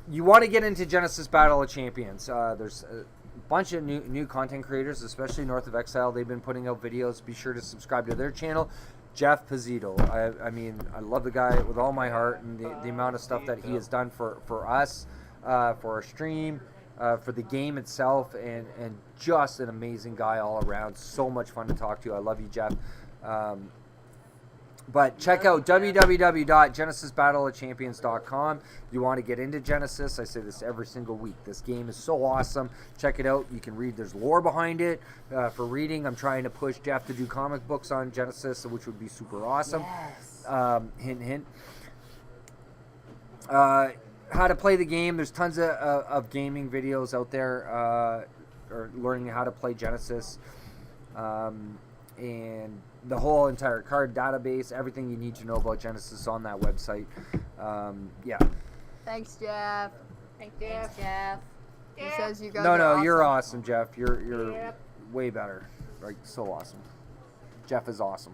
You want to get into Genesis Battle of Champions. There's a bunch of new content creators, especially North of Exile. They've been putting out videos. Be sure to subscribe to their channel. Jeff Pizzito. I mean, I love the guy with all my heart, and the amount of stuff that he has done for us, for our stream, for the game itself, and just an amazing guy all around. So much fun to talk to. I love you, Jeff. But check out www.genesisbattleofchampions.com. You want to get into Genesis. I say this every single week. This game is so awesome. Check it out. You can read. There's lore behind it for reading. I'm trying to push Jeff to do comic books on Genesis, which would be super awesome. Yes. Hint, hint. how to play the game. There's tons of gaming videos out there, or learning how to play Genesis, and the whole entire card database, everything you need to know about Genesis on that website. Yeah. Thanks, Jeff. Thanks, Jeff. He says you guys No, are you're awesome. awesome, Jeff. You're way better. Like, so awesome. Jeff is awesome.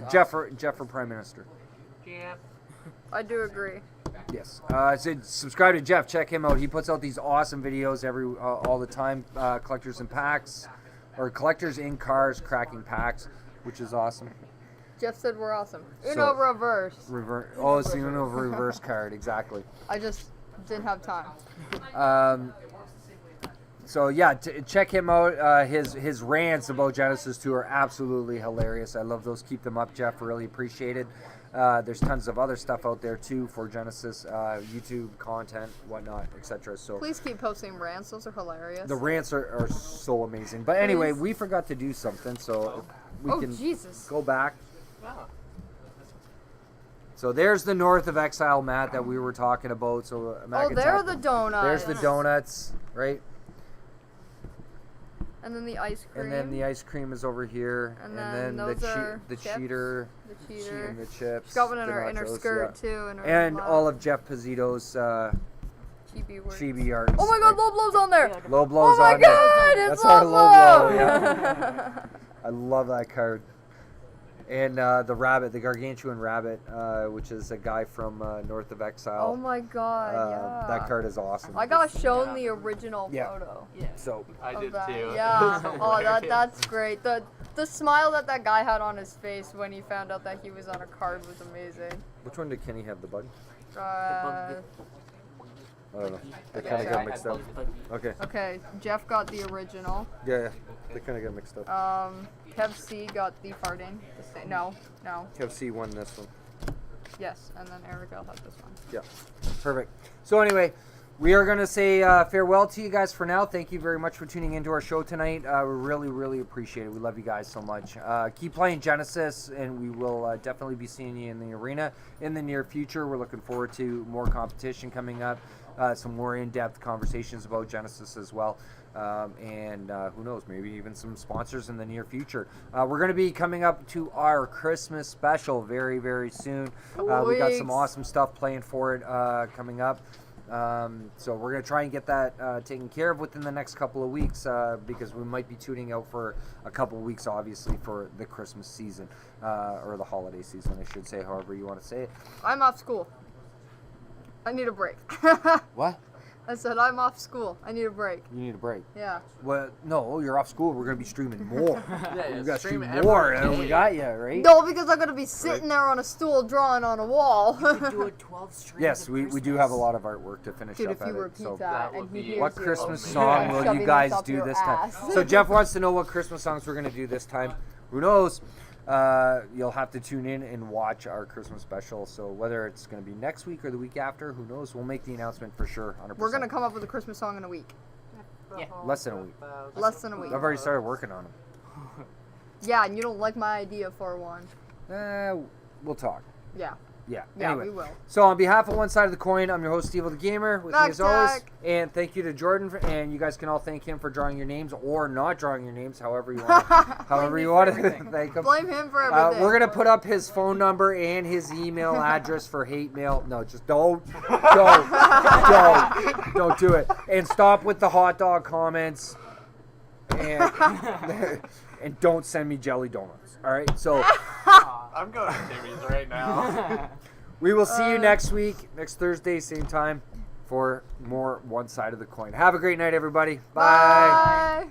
Jeff for Prime Minister. Jeff. I do agree. Yes. So subscribe to Jeff. Check him out. He puts out these awesome videos all the time. Collectors in packs, or collectors in cars cracking packs, which is awesome. Jeff said we're awesome. Uno So- reverse. Oh, it's the Uno reverse card. Exactly. I just didn't have time. So yeah, check him out. His rants about Genesis 2 are absolutely hilarious. I love those. Keep them up, Jeff. Really appreciate it. There's tons of other stuff out there too for Genesis, YouTube content, whatnot, etc. So Please keep posting rants. Those are hilarious. the rants are so amazing. But anyway, Please. we forgot to do something, so if we can Jesus. go back. Wow. So there's the North of Exile mat that we were talking about. So Matt Oh, can there talk- are the donuts. There's the donuts, right? And then the ice cream. And then the ice cream is over here, And then those are the chips. cheater, The cheater. and the chips. She's got one in the her nachos, skirt yeah. too. In her And lap. all of Jeff Pizzito's chibi works. chibi arts. Oh my God, low blows on there. Low blows Oh my on there. God, it's That's our low low blow. blow. Yeah. I love that card. And the rabbit, the gargantuan rabbit, which is a guy from North of Exile. Oh my God, yeah. That card is awesome. I got shown the original Yeah. photo. So I of did that. too. Yeah. It's Oh, hilarious. that's great. The smile that guy had on his face when he found out that he was on a card was amazing. which one did Kenny have? The bug? Uh, I don't know. They Okay. kind of got Okay. mixed up. Okay. okay, Jeff got the original. Yeah. They kind of got mixed up. Kev C got the farting. No. Kev C won this one. Yes, and then Eric L had this one. Yeah, perfect. So anyway, we are going to say farewell to you guys for now. Thank you very much for tuning into our show tonight. We really, really appreciate it. We love you guys so much. Keep playing Genesis, and we will definitely be seeing you in the arena in the near future. We're looking forward to more competition coming up, some more in-depth conversations about Genesis as well. And who knows, maybe even some sponsors in the near future. We're going to be coming up to our Christmas special very, very soon. We got some awesome stuff planned for it coming up. So we're going to try and get that taken care of within the next couple of weeks because we might be tuning out for a couple of weeks, obviously, for the Christmas season or the holiday season, I should say, however you want to say it. I'm off school. I need a break. What? I said I'm off school. I need a break. You need a break. Yeah. Well, no, you're off school. We're going to be streaming more. Yeah, We got to stream stream every more, and we day. got you, right? No, because I'm gonna be sitting there on a stool drawing on a wall. Do a 12 streams Yes, of we do Christmas. have a lot of artwork to finish Dude, up if you at it. repeat So. that That and would he be hears What it, Christmas amazing. song will Shoving you guys this up do your this time? ass. So Jeff wants to know what Christmas songs we're going to do this time. Who knows? You'll have to tune in and watch our Christmas special. So whether it's going to be next week or the week after, who knows? We'll make the announcement for sure. 100%. We're gonna come up with a Christmas song in a week. Yeah. Less than a week. Less than a week. I've already started working on them. Yeah, and you don't like my idea for one. We'll talk. Yeah. Yeah. Yeah, Anyway. we will. So on behalf of One Side of the Coin, I'm your host, steveothegamer, with me Knock, as always. knock. And thank you to Jordan, and you guys can all thank him for drawing your names or not drawing your names, however you want to thank him. Blame him for everything. We're gonna put up his phone number and his email address for hate mail. No, just don't do it. And stop with the hot dog comments. And and don't send me jelly donuts. All right. So I'm going to Timmy's right now. we will see you next week, next Thursday, same time, for more One Side of the Coin. Have a great night, everybody. Bye. Bye.